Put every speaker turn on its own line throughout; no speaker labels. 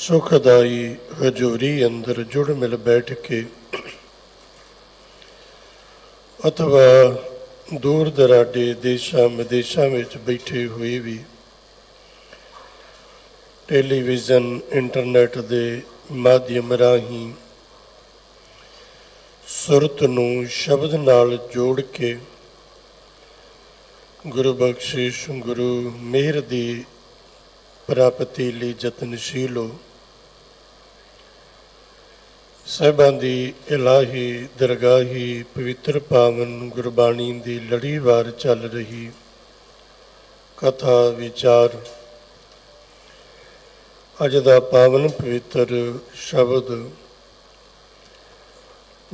ਸੁਖਦਾਈ ਹਜ਼ੂਰੀ ਅੰਦਰ ਜੁੜ ਮਿਲ ਬੈਠ ਕੇ ਅਥਵਾ ਦੂਰ ਦਰਾਡੇ ਦੇਸ਼ਾਂ ਵਿਦੇਸ਼ਾਂ ਵਿੱਚ ਬੈਠੇ ਹੋਏ ਵੀ ਟੈਲੀਵਿਜ਼ਨ ਇੰਟਰਨੈਟ ਦੇ ਮਾਧਿਅਮ ਰਾਹੀਂ ਸੁਰਤ ਨੂੰ ਸ਼ਬਦ ਨਾਲ ਜੋੜ ਕੇ ਗੁਰੂ ਬਖਸ਼ਿਸ਼ ਗੁਰੂ ਮਿਹਰ ਦੀ ਪ੍ਰਾਪਤੀ ਲਈ ਯਤਨਸ਼ੀਲ ਹੋ। ਸਾਹਿਬਾਂ ਦੀ ਇਲਾਹੀ ਦਰਗਾਹੀ ਪਵਿੱਤਰ ਪਾਵਨ ਗੁਰਬਾਣੀ ਦੀ ਲੜੀਵਾਰ ਚੱਲ ਰਹੀ ਕਥਾ ਵਿਚਾਰ ਅੱਜ ਦਾ ਪਾਵਨ ਪਵਿੱਤਰ ਸ਼ਬਦ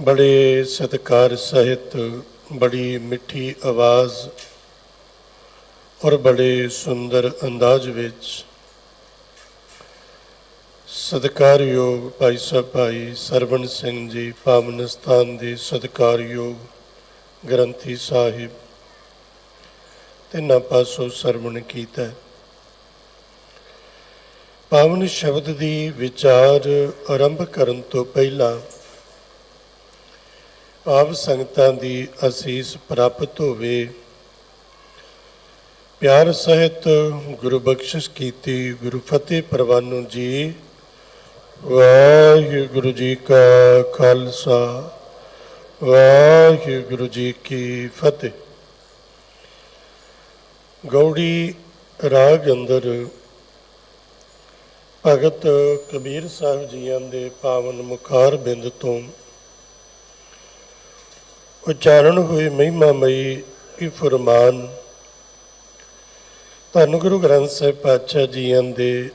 ਬੜੇ ਸਤਿਕਾਰ ਸਹਿਤ ਬੜੀ ਮਿੱਠੀ ਆਵਾਜ਼ ਔਰ ਬੜੇ ਸੁੰਦਰ ਅੰਦਾਜ਼ ਵਿੱਚ ਸਤਿਕਾਰਯੋਗ ਭਾਈ ਸਾਹਿਬ ਭਾਈ ਸਰਵਣ ਸਿੰਘ ਜੀ ਪਾਵਨ ਸਥਾਨ ਦੇ ਸਤਿਕਾਰਯੋਗ ਗ੍ਰੰਥੀ ਸਾਹਿਬ ਤਿੰਨਾਂ ਪਾਸੋਂ ਸਰਵਣ ਕੀਤਾ। ਪਾਵਨ ਸ਼ਬਦ ਦੀ ਵਿਚਾਰ ਆਰੰਭ ਕਰਨ ਤੋਂ ਪਹਿਲਾਂ ਆਪ ਸੰਗਤਾਂ ਦੀ ਅਸੀਸ ਪ੍ਰਾਪਤ ਹੋਵੇ। ਪਿਆਰ ਸਹਿਤ ਗੁਰੂ ਬਖਸ਼ਿਸ਼ ਕੀਤੀ ਗੁਰੂ ਫਤਿਹ ਪ੍ਰਵਾਨੋ ਜੀ। ਵਾਹਿਗੁਰੂ ਜੀ ਕਾ ਖਾਲਸਾ ਵਾਹਿਗੁਰੂ ਜੀ ਕੀ ਫਤਿਹ। ਗੌੜੀ ਰਾਗ ਅੰਦਰ ਭਗਤ ਕਬੀਰ ਸਾਹਿਬ ਜੀਆਂ ਦੇ ਪਾਵਨ ਮੁਖਾਰ ਬਿੰਦ ਤੋਂ ਉਚਾਰਨ ਹੋਏ ਮਹਿਮਾਮਈ ਇਹ ਫਰਮਾਨ ਧੰਨ ਗੁਰੂ ਗ੍ਰੰਥ ਸਾਹਿਬ ਪਾਤਸ਼ਾਹ ਜੀਆਂ ਦੇ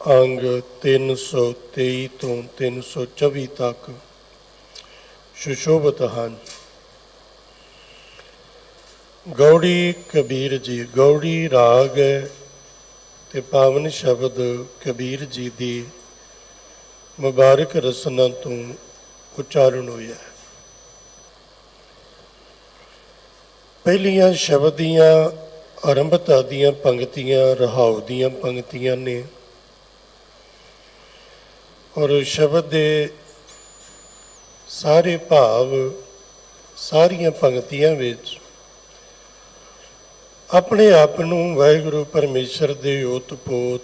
ਅੰਗ 323 ਤੋਂ 324 ਤੱਕ ਸੁਸ਼ੋਭਿਤ ਹਨ। ਗੌੜੀ ਕਬੀਰ ਜੀ ਗੌੜੀ ਰਾਗ ਹੈ ਤੇ ਪਾਵਨ ਸ਼ਬਦ ਕਬੀਰ ਜੀ ਦੀ ਮੁਬਾਰਕ ਰਸਨਾ ਤੋਂ ਉਚਾਰਨ ਹੋਇਆ। ਪਹਿਲੀਆਂ ਸ਼ਬਦ ਦੀਆਂ ਆਰੰਭਤਾ ਦੀਆਂ ਪੰਕਤੀਆਂ ਰਹਾਉ ਦੀਆਂ ਪੰਕਤੀਆਂ ਨੇ ਔਰ ਸ਼ਬਦ ਦੇ ਸਾਰੇ ਭਾਵ ਸਾਰੀਆਂ ਪੰਕਤੀਆਂ ਵਿੱਚ ਆਪਣੇ ਆਪ ਨੂੰ ਵਾਹਿਗੁਰੂ ਪਰਮੇਸ਼ਰ ਦੇ ਓਤ-ਪੋਤ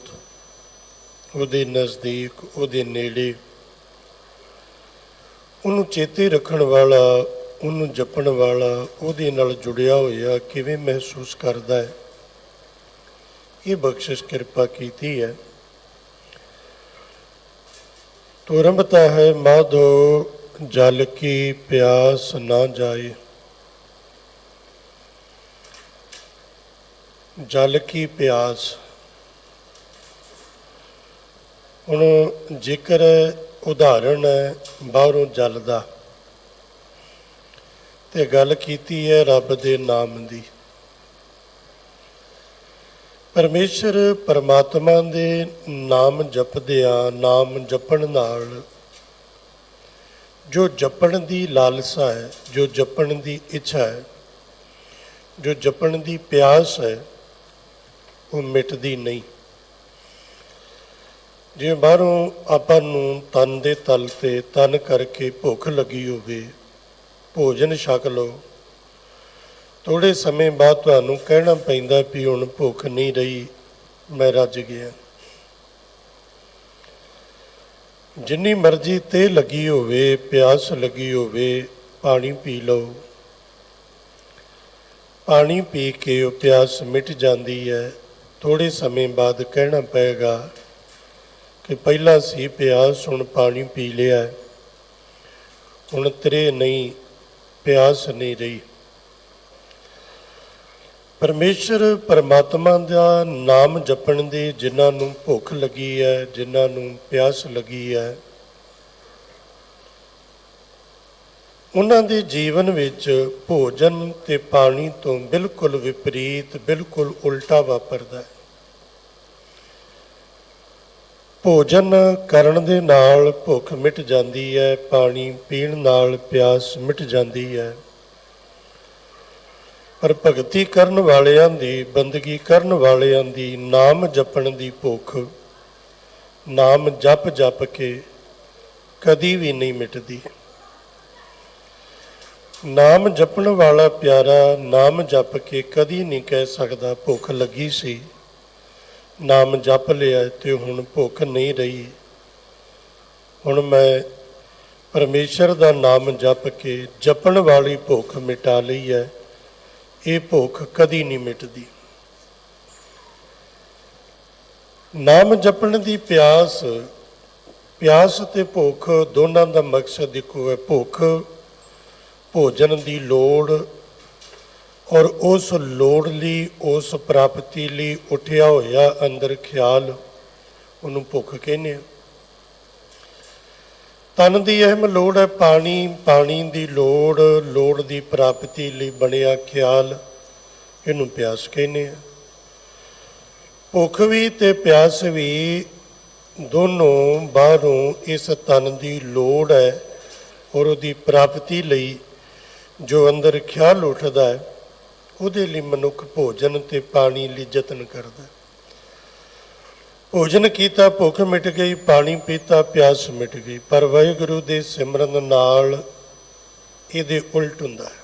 ਉਹਦੇ ਨਜ਼ਦੀਕ ਉਹਦੇ ਨੇੜੇ ਉਹਨੂੰ ਚੇਤੇ ਰੱਖਣ ਵਾਲਾ ਉਹਨੂੰ ਜਪਣ ਵਾਲਾ ਉਹਦੇ ਨਾਲ ਜੁੜਿਆ ਹੋਇਆ ਕਿਵੇਂ ਮਹਿਸੂਸ ਕਰਦਾ ਹੈ ਇਹ ਬਖਸ਼ਿਸ਼ ਕਿਰਪਾ ਕੀਤੀ ਹੈ। ਤੋ ਆਰੰਭਤਾ ਹੈ ਮਾਧੋ ਜਲ ਕੀ ਪਿਆਸ ਨਾ ਜਾਏ। ਜਲ ਕੀ ਪਿਆਸ ਹੁਣ ਜੇਕਰ ਉਦਾਹਰਣ ਹੈ ਬਾਹਰੋਂ ਜਲ ਦਾ ਤੇ ਗੱਲ ਕੀਤੀ ਹੈ ਰੱਬ ਦੇ ਨਾਮ ਦੀ। ਪਰਮੇਸ਼ਰ ਪਰਮਾਤਮਾ ਦੇ ਨਾਮ ਜਪਦਿਆਂ ਨਾਮ ਜਪਣ ਨਾਲ ਜੋ ਜਪਣ ਦੀ ਲਾਲਸਾ ਹੈ ਜੋ ਜਪਣ ਦੀ ਇੱਛਾ ਹੈ ਜੋ ਜਪਣ ਦੀ ਪਿਆਸ ਹੈ ਉਹ ਮਿਟਦੀ ਨਹੀਂ। ਜਿਵੇਂ ਬਾਹਰੋਂ ਆਪਾਂ ਨੂੰ ਤਨ ਦੇ ਤਲ ਤੇ ਤਨ ਕਰਕੇ ਭੁੱਖ ਲੱਗੀ ਹੋਵੇ ਭੋਜਨ ਛਕ ਲਓ ਥੋੜ੍ਹੇ ਸਮੇਂ ਬਾਅਦ ਤੁਹਾਨੂੰ ਕਹਿਣਾ ਪੈਂਦਾ ਵੀ ਹੁਣ ਭੁੱਖ ਨਹੀਂ ਰਹੀ ਮੈਂ ਰੱਜ ਗਿਆ। ਜਿੰਨੀ ਮਰਜ਼ੀ ਤੇ ਲੱਗੀ ਹੋਵੇ ਪਿਆਸ ਲੱਗੀ ਹੋਵੇ ਪਾਣੀ ਪੀ ਲਓ। ਪਾਣੀ ਪੀ ਕੇ ਉਹ ਪਿਆਸ ਮਿਟ ਜਾਂਦੀ ਹੈ। ਥੋੜ੍ਹੇ ਸਮੇਂ ਬਾਅਦ ਕਹਿਣਾ ਪਏਗਾ ਕਿ ਪਹਿਲਾਂ ਸੀ ਪਿਆਸ ਹੁਣ ਪਾਣੀ ਪੀ ਲਿਆ ਹੁਣ ਤੇਰੇ ਨਹੀਂ ਪਿਆਸ ਨਹੀਂ ਰਹੀ। ਪਰਮੇਸ਼ਰ ਪਰਮਾਤਮਾ ਦਾ ਨਾਮ ਜਪਣ ਦੀ ਜਿਨ੍ਹਾਂ ਨੂੰ ਭੁੱਖ ਲੱਗੀ ਹੈ ਜਿਨ੍ਹਾਂ ਨੂੰ ਪਿਆਸ ਲੱਗੀ ਹੈ ਉਹਨਾਂ ਦੇ ਜੀਵਨ ਵਿੱਚ ਭੋਜਨ ਤੇ ਪਾਣੀ ਤੋਂ ਬਿਲਕੁਲ ਵਿਪਰੀਤ ਬਿਲਕੁਲ ਉਲਟਾ ਵਾਪਰਦਾ ਹੈ। ਭੋਜਨ ਕਰਨ ਦੇ ਨਾਲ ਭੁੱਖ ਮਿਟ ਜਾਂਦੀ ਹੈ ਪਾਣੀ ਪੀਣ ਨਾਲ ਪਿਆਸ ਮਿਟ ਜਾਂਦੀ ਹੈ ਪਰ ਭਗਤੀ ਕਰਨ ਵਾਲਿਆਂ ਦੀ ਬੰਦਗੀ ਕਰਨ ਵਾਲਿਆਂ ਦੀ ਨਾਮ ਜਪਣ ਦੀ ਭੁੱਖ ਨਾਮ ਜਪ ਜਪ ਕੇ ਕਦੀ ਵੀ ਨਹੀਂ ਮਿਟਦੀ। ਨਾਮ ਜਪਣ ਵਾਲਾ ਪਿਆਰਾ ਨਾਮ ਜਪ ਕੇ ਕਦੀ ਨਹੀਂ ਕਹਿ ਸਕਦਾ ਭੁੱਖ ਲੱਗੀ ਸੀ, ਨਾਮ ਜਪ ਲਿਆ ਤੇ ਹੁਣ ਭੁੱਖ ਨਹੀਂ ਰਹੀ, ਹੁਣ ਮੈਂ ਪਰਮੇਸ਼ਰ ਦਾ ਨਾਮ ਜਪ ਕੇ ਜਪਣ ਵਾਲੀ ਭੁੱਖ ਮਿਟਾ ਲਈ ਹੈ। ਇਹ ਭੁੱਖ ਕਦੀ ਨਹੀਂ ਮਿਟਦੀ। ਨਾਮ ਜਪਣ ਦੀ ਪਿਆਸ ਤੇ ਭੁੱਖ ਦੋਨਾਂ ਦਾ ਮਕਸਦ ਇੱਕੋ ਹੈ। ਭੁੱਖ ਭੋਜਨ ਦੀ ਲੋੜ, ਔਰ ਉਸ ਲੋੜ ਲਈ, ਉਸ ਪ੍ਰਾਪਤੀ ਲਈ ਉੱਠਿਆ ਹੋਇਆ ਅੰਦਰ ਖਿਆਲ, ਉਹਨੂੰ ਭੁੱਖ ਕਹਿੰਦੇ ਆ। ਤਨ ਦੀ ਅਹਿਮ ਲੋੜ ਹੈ ਪਾਣੀ, ਪਾਣੀ ਦੀ ਲੋੜ, ਲੋੜ ਦੀ ਪ੍ਰਾਪਤੀ ਲਈ ਬਣਿਆ ਖਿਆਲ, ਇਹਨੂੰ ਪਿਆਸ ਕਹਿੰਦੇ ਆ। ਭੁੱਖ ਵੀ ਤੇ ਪਿਆਸ ਵੀ ਦੋਨੋਂ ਬਾਹਰੋਂ ਇਸ ਤਨ ਦੀ ਲੋੜ ਹੈ, ਔਰ ਉਹਦੀ ਪ੍ਰਾਪਤੀ ਲਈ ਜੋ ਅੰਦਰ ਖਿਆਲ ਉੱਠਦਾ ਹੈ, ਉਹਦੇ ਲਈ ਮਨੁੱਖ ਭੋਜਨ ਤੇ ਪਾਣੀ ਲਈ ਯਤਨ ਕਰਦਾ। ਭੋਜਨ ਕੀਤਾ ਭੁੱਖ ਮਿਟ ਗਈ, ਪਾਣੀ ਪੀਤਾ ਪਿਆਸ ਮਿਟ ਗਈ। ਪਰ ਵਾਹਿਗੁਰੂ ਦੇ ਸਿਮਰਨ ਨਾਲ ਇਹਦੇ ਉਲਟ ਹੁੰਦਾ ਹੈ।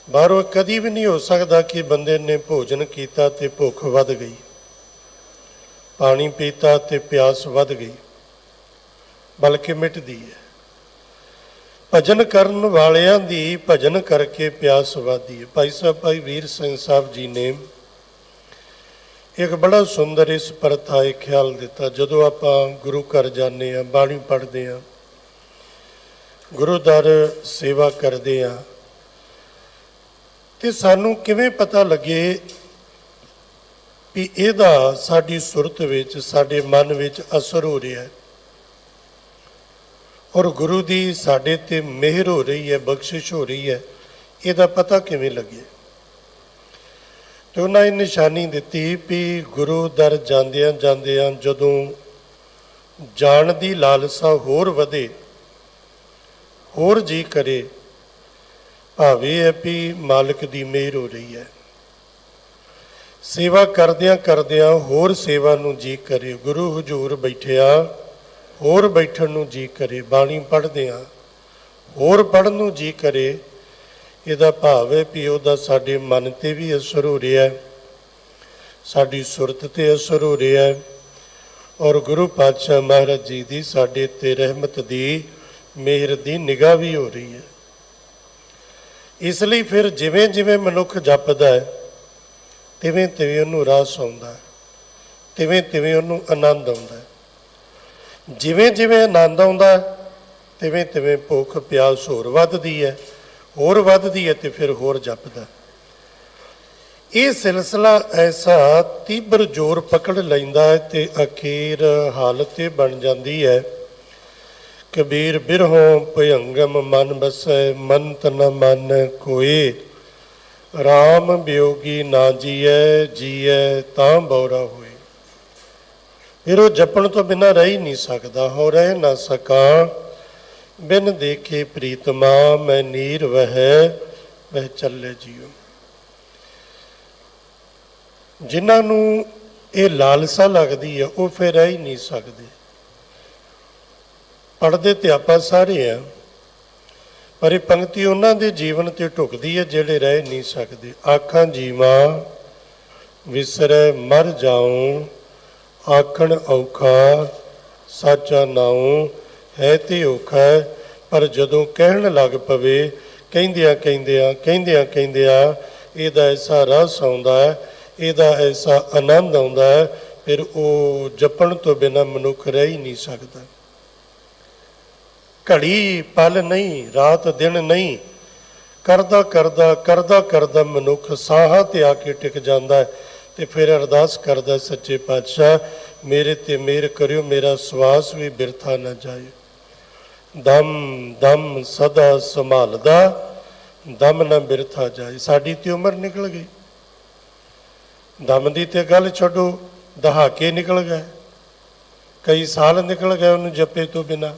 ਬਾਹਰੋਂ ਕਦੀ ਵੀ ਨਹੀਂ ਹੋ ਸਕਦਾ ਕਿ ਬੰਦੇ ਨੇ ਭੋਜਨ ਕੀਤਾ ਤੇ ਭੁੱਖ ਵੱਧ ਗਈ, ਪਾਣੀ ਪੀਤਾ ਤੇ ਪਿਆਸ ਵੱਧ ਗਈ, ਬਲਕਿ ਮਿਟਦੀ ਹੈ। ਭਜਨ ਕਰਨ ਵਾਲਿਆਂ ਦੀ ਭਜਨ ਕਰਕੇ ਪਿਆਸ ਵੱਧਦੀ ਹੈ। ਭਾਈ ਸਾਹਿਬ ਭਾਈ ਵੀਰ ਸਿੰਘ ਸਾਹਿਬ ਜੀ ਨੇ ਇੱਕ ਬੜਾ ਸੁੰਦਰ ਇਸ ਪ੍ਰਥਾ ਇਹ ਖਿਆਲ ਦਿੱਤਾ। ਜਦੋਂ ਆਪਾਂ ਗੁਰੂ ਘਰ ਜਾਂਦੇ ਹਾਂ, ਬਾਣੀ ਪੜ੍ਹਦੇ ਹਾਂ, ਗੁਰੂ ਦਰ ਸੇਵਾ ਕਰਦੇ ਹਾਂ, ਤੇ ਸਾਨੂੰ ਕਿਵੇਂ ਪਤਾ ਲੱਗੇ ਵੀ ਇਹਦਾ ਸਾਡੀ ਸੁਰਤ ਵਿੱਚ, ਸਾਡੇ ਮਨ ਵਿੱਚ ਅਸਰ ਹੋ ਰਿਹਾ ਹੈ, ਔਰ ਗੁਰੂ ਦੀ ਸਾਡੇ ਤੇ ਮਿਹਰ ਹੋ ਰਹੀ ਹੈ, ਬਖਸ਼ਿਸ਼ ਹੋ ਰਹੀ ਹੈ, ਇਹਦਾ ਪਤਾ ਕਿਵੇਂ ਲੱਗੇ? ਤੇ ਉਹਨਾਂ ਇਹ ਨਿਸ਼ਾਨੀ ਦਿੱਤੀ ਵੀ ਗੁਰੂ ਦਰ ਜਾਂਦਿਆਂ ਜਾਂਦਿਆਂ ਜਦੋਂ ਜਾਣ ਦੀ ਲਾਲਸਾ ਹੋਰ ਵਧੇ, ਹੋਰ ਜੀ ਕਰੇ, ਭਾਵੇਂ ਹੈ ਵੀ ਮਾਲਕ ਦੀ ਮਿਹਰ ਹੋ ਰਹੀ ਹੈ, ਸੇਵਾ ਕਰਦਿਆਂ ਕਰਦਿਆਂ ਹੋਰ ਸੇਵਾ ਨੂੰ ਜੀ ਕਰੇ, ਗੁਰੂ ਹਜ਼ੂਰ ਬੈਠਿਆ ਹੋਰ ਬੈਠਣ ਨੂੰ ਜੀ ਕਰੇ, ਬਾਣੀ ਪੜ੍ਹਦਿਆਂ ਹੋਰ ਪੜ੍ਹਨ ਨੂੰ ਜੀ ਕਰੇ, ਇਹਦਾ ਭਾਵ ਹੈ ਵੀ ਉਹਦਾ ਸਾਡੇ ਮਨ 'ਤੇ ਵੀ ਅਸਰ ਹੋ ਰਿਹਾ ਹੈ, ਸਾਡੀ ਸੁਰਤ 'ਤੇ ਅਸਰ ਹੋ ਰਿਹਾ ਹੈ, ਔਰ ਗੁਰੂ ਪਾਤਸ਼ਾਹ ਮਹਾਰਾਜ ਜੀ ਦੀ ਸਾਡੇ 'ਤੇ ਰਹਿਮਤ ਦੀ, ਮਿਹਰ ਦੀ ਨਿਗਾਹ ਵੀ ਹੋ ਰਹੀ ਹੈ। ਇਸ ਲਈ ਫਿਰ ਜਿਵੇਂ ਜਿਵੇਂ ਮਨੁੱਖ ਜਪਦਾ ਹੈ, ਤਿਵੇਂ ਤਿਵੇਂ ਉਹਨੂੰ ਰਸ ਆਉਂਦਾ, ਤਿਵੇਂ ਤਿਵੇਂ ਉਹਨੂੰ ਆਨੰਦ ਆਉਂਦਾ। ਜਿਵੇਂ ਜਿਵੇਂ ਆਨੰਦ ਆਉਂਦਾ, ਤਿਵੇਂ ਤਿਵੇਂ ਭੁੱਖ ਪਿਆਸ ਹੋਰ ਵੱਧਦੀ ਹੈ, ਹੋਰ ਵੱਧਦੀ ਹੈ, ਤੇ ਫਿਰ ਹੋਰ ਜਪਦਾ। ਇਹ ਸਿਲਸਿਲਾ ਐਸਾ ਤੀਬਰ ਜ਼ੋਰ ਪਕੜ ਲੈਂਦਾ ਹੈ ਤੇ ਅਖੀਰ ਹਾਲਤ ਇਹ ਬਣ ਜਾਂਦੀ ਹੈ, ਕਬੀਰ ਬਿਰਹੋਂ ਭਯੰਗਮ ਮਨ ਬਸੈ, ਮੰਤ ਨ ਮਨ ਕੋਏ, ਰਾਮ ਵਿਯੋਗੀ ਨਾ ਜੀਐ, ਜੀਐ ਤਾਂ ਬੌਰਾ ਹੋਏ। ਫਿਰ ਉਹ ਜਪਣ ਤੋਂ ਬਿਨਾਂ ਰਹਿ ਹੀ ਨਹੀਂ ਸਕਦਾ। ਹੋ ਰਹਿ ਨਾ ਸਕਾਂ ਬਿਨ ਦੇਖੇ ਪ੍ਰੀਤਮਾ, ਮੈਂ ਨੀਰ ਵਹਿ ਚੱਲੇ ਜੀਓ। ਜਿਨ੍ਹਾਂ ਨੂੰ ਇਹ ਲਾਲਸਾ ਲੱਗਦੀ ਹੈ ਉਹ ਫਿਰ ਰਹਿ ਹੀ ਨਹੀਂ ਸਕਦੇ। ਪੜ੍ਹਦੇ ਤੇ ਆਪਾਂ ਸਾਰੇ ਆ, ਪਰ ਇਹ ਪੰਕਤੀ ਉਹਨਾਂ ਦੇ ਜੀਵਨ ਤੇ ਢੁਕਦੀ ਹੈ ਜਿਹੜੇ ਰਹਿ ਨਹੀਂ ਸਕਦੇ। ਆਖਾਂ ਜੀਵਾਂ ਵਿਸਰੈ ਮਰ ਜਾਉ, ਆਖਣ ਔਖਾ ਸਾਚਾ ਨਾਉ, ਹੈ ਤੇ ਔਖਾ, ਪਰ ਜਦੋਂ ਕਹਿਣ ਲੱਗ ਪਵੇ, ਕਹਿੰਦਿਆਂ ਕਹਿੰਦਿਆਂ ਕਹਿੰਦਿਆਂ ਕਹਿੰਦਿਆਂ ਇਹਦਾ ਐਸਾ ਰਸ ਆਉਂਦਾ ਹੈ, ਇਹਦਾ ਐਸਾ ਆਨੰਦ ਆਉਂਦਾ ਹੈ, ਫਿਰ ਉਹ ਜਪਣ ਤੋਂ ਬਿਨਾਂ ਮਨੁੱਖ ਰਹਿ ਹੀ ਨਹੀਂ ਸਕਦਾ। ਘੜੀ ਪਲ ਨਹੀਂ, ਰਾਤ ਦਿਨ ਨਹੀਂ, ਕਰਦਾ ਕਰਦਾ ਕਰਦਾ ਕਰਦਾ ਮਨੁੱਖ ਸਾਹਾਂ ਤੇ ਆ ਕੇ ਟਿਕ ਜਾਂਦਾ ਹੈ, ਤੇ ਫਿਰ ਅਰਦਾਸ ਕਰਦਾ, ਸੱਚੇ ਪਾਤਸ਼ਾਹ ਮੇਰੇ ਤੇ ਮਿਹਰ ਕਰਿਓ, ਮੇਰਾ ਸਵਾਸ ਵੀ ਬਿਰਥਾ ਨਾ ਜਾਏ। ਦਮ ਦਮ ਸਦਾ ਸੰਭਾਲਦਾ, ਦਮ ਨਾ ਬਿਰਥਾ ਜਾਏ। ਸਾਡੀ ਤੇ ਉਮਰ ਨਿਕਲ ਗਈ, ਦਮ ਦੀ ਤੇ ਗੱਲ ਛੱਡੋ, ਦਹਾਕੇ ਨਿਕਲ ਗਏ, ਕਈ ਸਾਲ ਨਿਕਲ ਗਏ ਉਹਨੂੰ ਜਪੇ ਤੋਂ ਬਿਨਾਂ,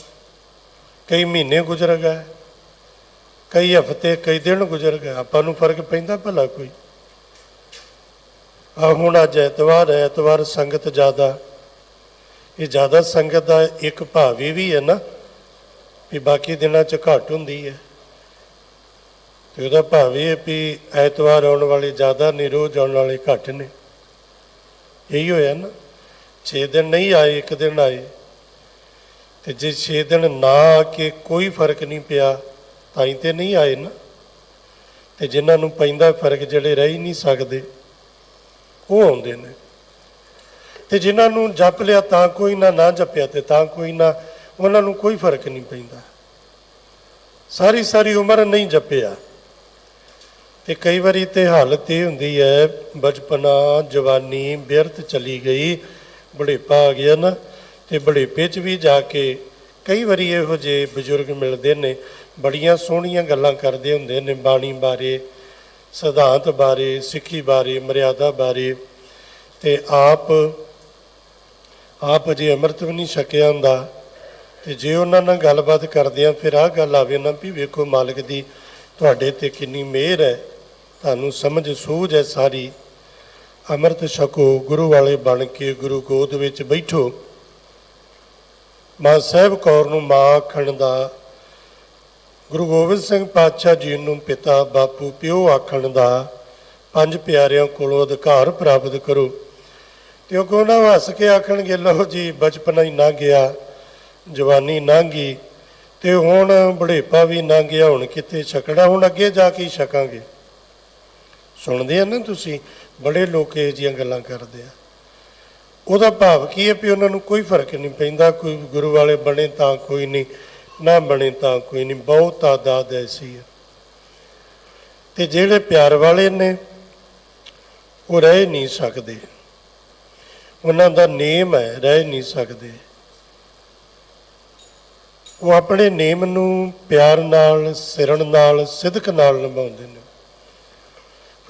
ਕਈ ਮਹੀਨੇ ਗੁਜ਼ਰ ਗਏ, ਕਈ ਹਫ਼ਤੇ ਕਈ ਦਿਨ ਗੁਜ਼ਰ ਗਏ। ਆਪਾਂ ਨੂੰ ਫਰਕ ਪੈਂਦਾ ਭਲਾ ਕੋਈ? ਹੁਣ ਅੱਜ ਐਤਵਾਰ ਹੈ, ਐਤਵਾਰ ਸੰਗਤ ਜ਼ਿਆਦਾ, ਇਹ ਜ਼ਿਆਦਾ ਸੰਗਤ ਦਾ ਇੱਕ ਭਾਵ ਇਹ ਵੀ ਹੈ ਨਾ ਵੀ ਬਾਕੀ ਦਿਨਾਂ 'ਚ ਘੱਟ ਹੁੰਦੀ ਹੈ, ਤੇ ਉਹਦਾ ਭਾਵ ਇਹ ਵੀ ਐਤਵਾਰ ਆਉਣ ਵਾਲੇ ਜ਼ਿਆਦਾ ਨੇ, ਰੋਜ਼ ਆਉਣ ਵਾਲੇ ਘੱਟ ਨੇ। ਇਹੀ ਹੋਇਆ ਨਾ, 6 ਦਿਨ ਨਹੀਂ ਆਏ, ਇੱਕ ਦਿਨ ਆਏ, ਤੇ ਜੇ 6 ਦਿਨ ਨਾ ਆ ਕੇ ਕੋਈ ਫਰਕ ਨਹੀਂ ਪਿਆ ਤਾਂ ਹੀ ਤੇ ਨਹੀਂ ਆਏ ਨਾ। ਤੇ ਜਿਨ੍ਹਾਂ ਨੂੰ ਪੈਂਦਾ ਫਰਕ, ਜਿਹੜੇ ਰਹਿ ਹੀ ਨਹੀਂ ਸਕਦੇ, ਉਹ ਆਉਂਦੇ ਨੇ। ਤੇ ਜਿਨ੍ਹਾਂ ਨੂੰ ਜਪ ਲਿਆ ਤਾਂ ਕੋਈ ਨਾ, ਨਾ ਜਪਿਆ ਤੇ ਤਾਂ ਕੋਈ ਨਾ, ਉਹਨਾਂ ਨੂੰ ਕੋਈ ਫਰਕ ਨਹੀਂ ਪੈਂਦਾ। ਸਾਰੀ ਸਾਰੀ ਉਮਰ ਨਹੀਂ ਜਪਿਆ। ਤੇ ਕਈ ਵਾਰੀ ਤੇ ਹਾਲਤ ਇਹ ਹੁੰਦੀ ਹੈ, ਬਚਪਨਾ ਜਵਾਨੀ ਬਿਰਥ ਚਲੀ ਗਈ, ਬੁਢੇਪਾ ਆ ਗਿਆ ਨਾ, ਤੇ ਬੁਢੇਪੇ 'ਚ ਵੀ ਜਾ ਕੇ ਕਈ ਵਾਰੀ ਇਹੋ ਜਿਹੇ ਬਜ਼ੁਰਗ ਮਿਲਦੇ ਨੇ, ਬੜੀਆਂ ਸੋਹਣੀਆਂ ਗੱਲਾਂ ਕਰਦੇ ਹੁੰਦੇ ਨੇ ਬਾਣੀ ਬਾਰੇ, ਸਿਧਾਂਤ ਬਾਰੇ, ਸਿੱਖੀ ਬਾਰੇ, ਮਰਿਆਦਾ ਬਾਰੇ, ਤੇ ਆਪ ਅਜੇ ਅੰਮ੍ਰਿਤ ਵੀ ਨਹੀਂ ਛਕਿਆ ਹੁੰਦਾ। ਤੇ ਜੇ ਉਹਨਾਂ ਨਾਲ ਗੱਲਬਾਤ ਕਰਦੇ ਆ, ਫਿਰ ਆਹ ਗੱਲ ਆਵੇ ਨਾ ਵੀ ਵੇਖੋ ਮਾਲਕ ਦੀ ਤੁਹਾਡੇ ਤੇ ਕਿੰਨੀ ਮਿਹਰ ਹੈ, ਤੁਹਾਨੂੰ ਸਮਝ ਸੂਝ ਹੈ ਸਾਰੀ, ਅੰਮ੍ਰਿਤ ਛਕੋ, ਗੁਰੂ ਵਾਲੇ ਬਣ ਕੇ ਗੁਰੂ ਗੋਦ ਵਿੱਚ ਬੈਠੋ। ਮਾਂ ਸਾਹਿਬ ਕੌਰ ਨੂੰ ਮਾਂ ਆਖਣ ਦਾ, ਗੁਰੂ ਗੋਬਿੰਦ ਸਿੰਘ ਪਾਤਸ਼ਾਹ ਜੀ ਨੂੰ ਪਿਤਾ ਬਾਪੂ ਪਿਓ ਆਖਣ ਦਾ, 5 ਪਿਆਰਿਆਂ ਕੋਲੋਂ ਅਧਿਕਾਰ ਪ੍ਰਾਪਤ ਕਰੋ। ਤੇ ਉਹ ਕੋਨਾ ਹੱਸ ਕੇ ਆਖਣਗੇ, ਲਓ ਜੀ ਬਚਪਨਾ ਹੀ ਲੰਘ ਗਿਆ, ਜਵਾਨੀ ਲੰਘ ਗਈ, ਤੇ ਹੁਣ ਬੁਢੇਪਾ ਵੀ ਲੰਘ ਗਿਆ, ਹੁਣ ਕਿੱਥੇ ਛਕਣਾ, ਹੁਣ ਅੱਗੇ ਜਾ ਕੇ ਛਕਾਂਗੇ। ਸੁਣਦੇ ਆ ਨਾ ਤੁਸੀਂ, ਬੜੇ ਲੋਕ ਇਹ ਜਿਹੀਆਂ ਗੱਲਾਂ ਕਰਦੇ ਆ। ਉਹਦਾ ਭਾਵ ਕੀ ਹੈ ਵੀ ਉਹਨਾਂ ਨੂੰ ਕੋਈ ਫਰਕ ਨਹੀਂ ਪੈਂਦਾ, ਕੋਈ ਗੁਰੂ ਵਾਲੇ ਬਣੇ ਤਾਂ ਕੋਈ ਨਹੀਂ, ਨਾ ਬਣੇ ਤਾਂ ਕੋਈ ਨਹੀਂ, ਬਹੁਤ ਤਾਦਾਦ ਐਸੀ ਹੈ। ਤੇ ਜਿਹੜੇ ਪਿਆਰ ਵਾਲੇ ਨੇ ਉਹ ਰਹਿ ਨਹੀਂ ਸਕਦੇ, ਉਹਨਾਂ ਦਾ ਨੇਮ ਹੈ, ਰਹਿ ਨਹੀਂ ਸਕਦੇ। ਉਹ ਆਪਣੇ ਨੇਮ ਨੂੰ ਪਿਆਰ ਨਾਲ, ਸਿਰਨ ਨਾਲ, ਸਿਦਕ ਨਾਲ ਨਿਭਾਉਂਦੇ ਨੇ।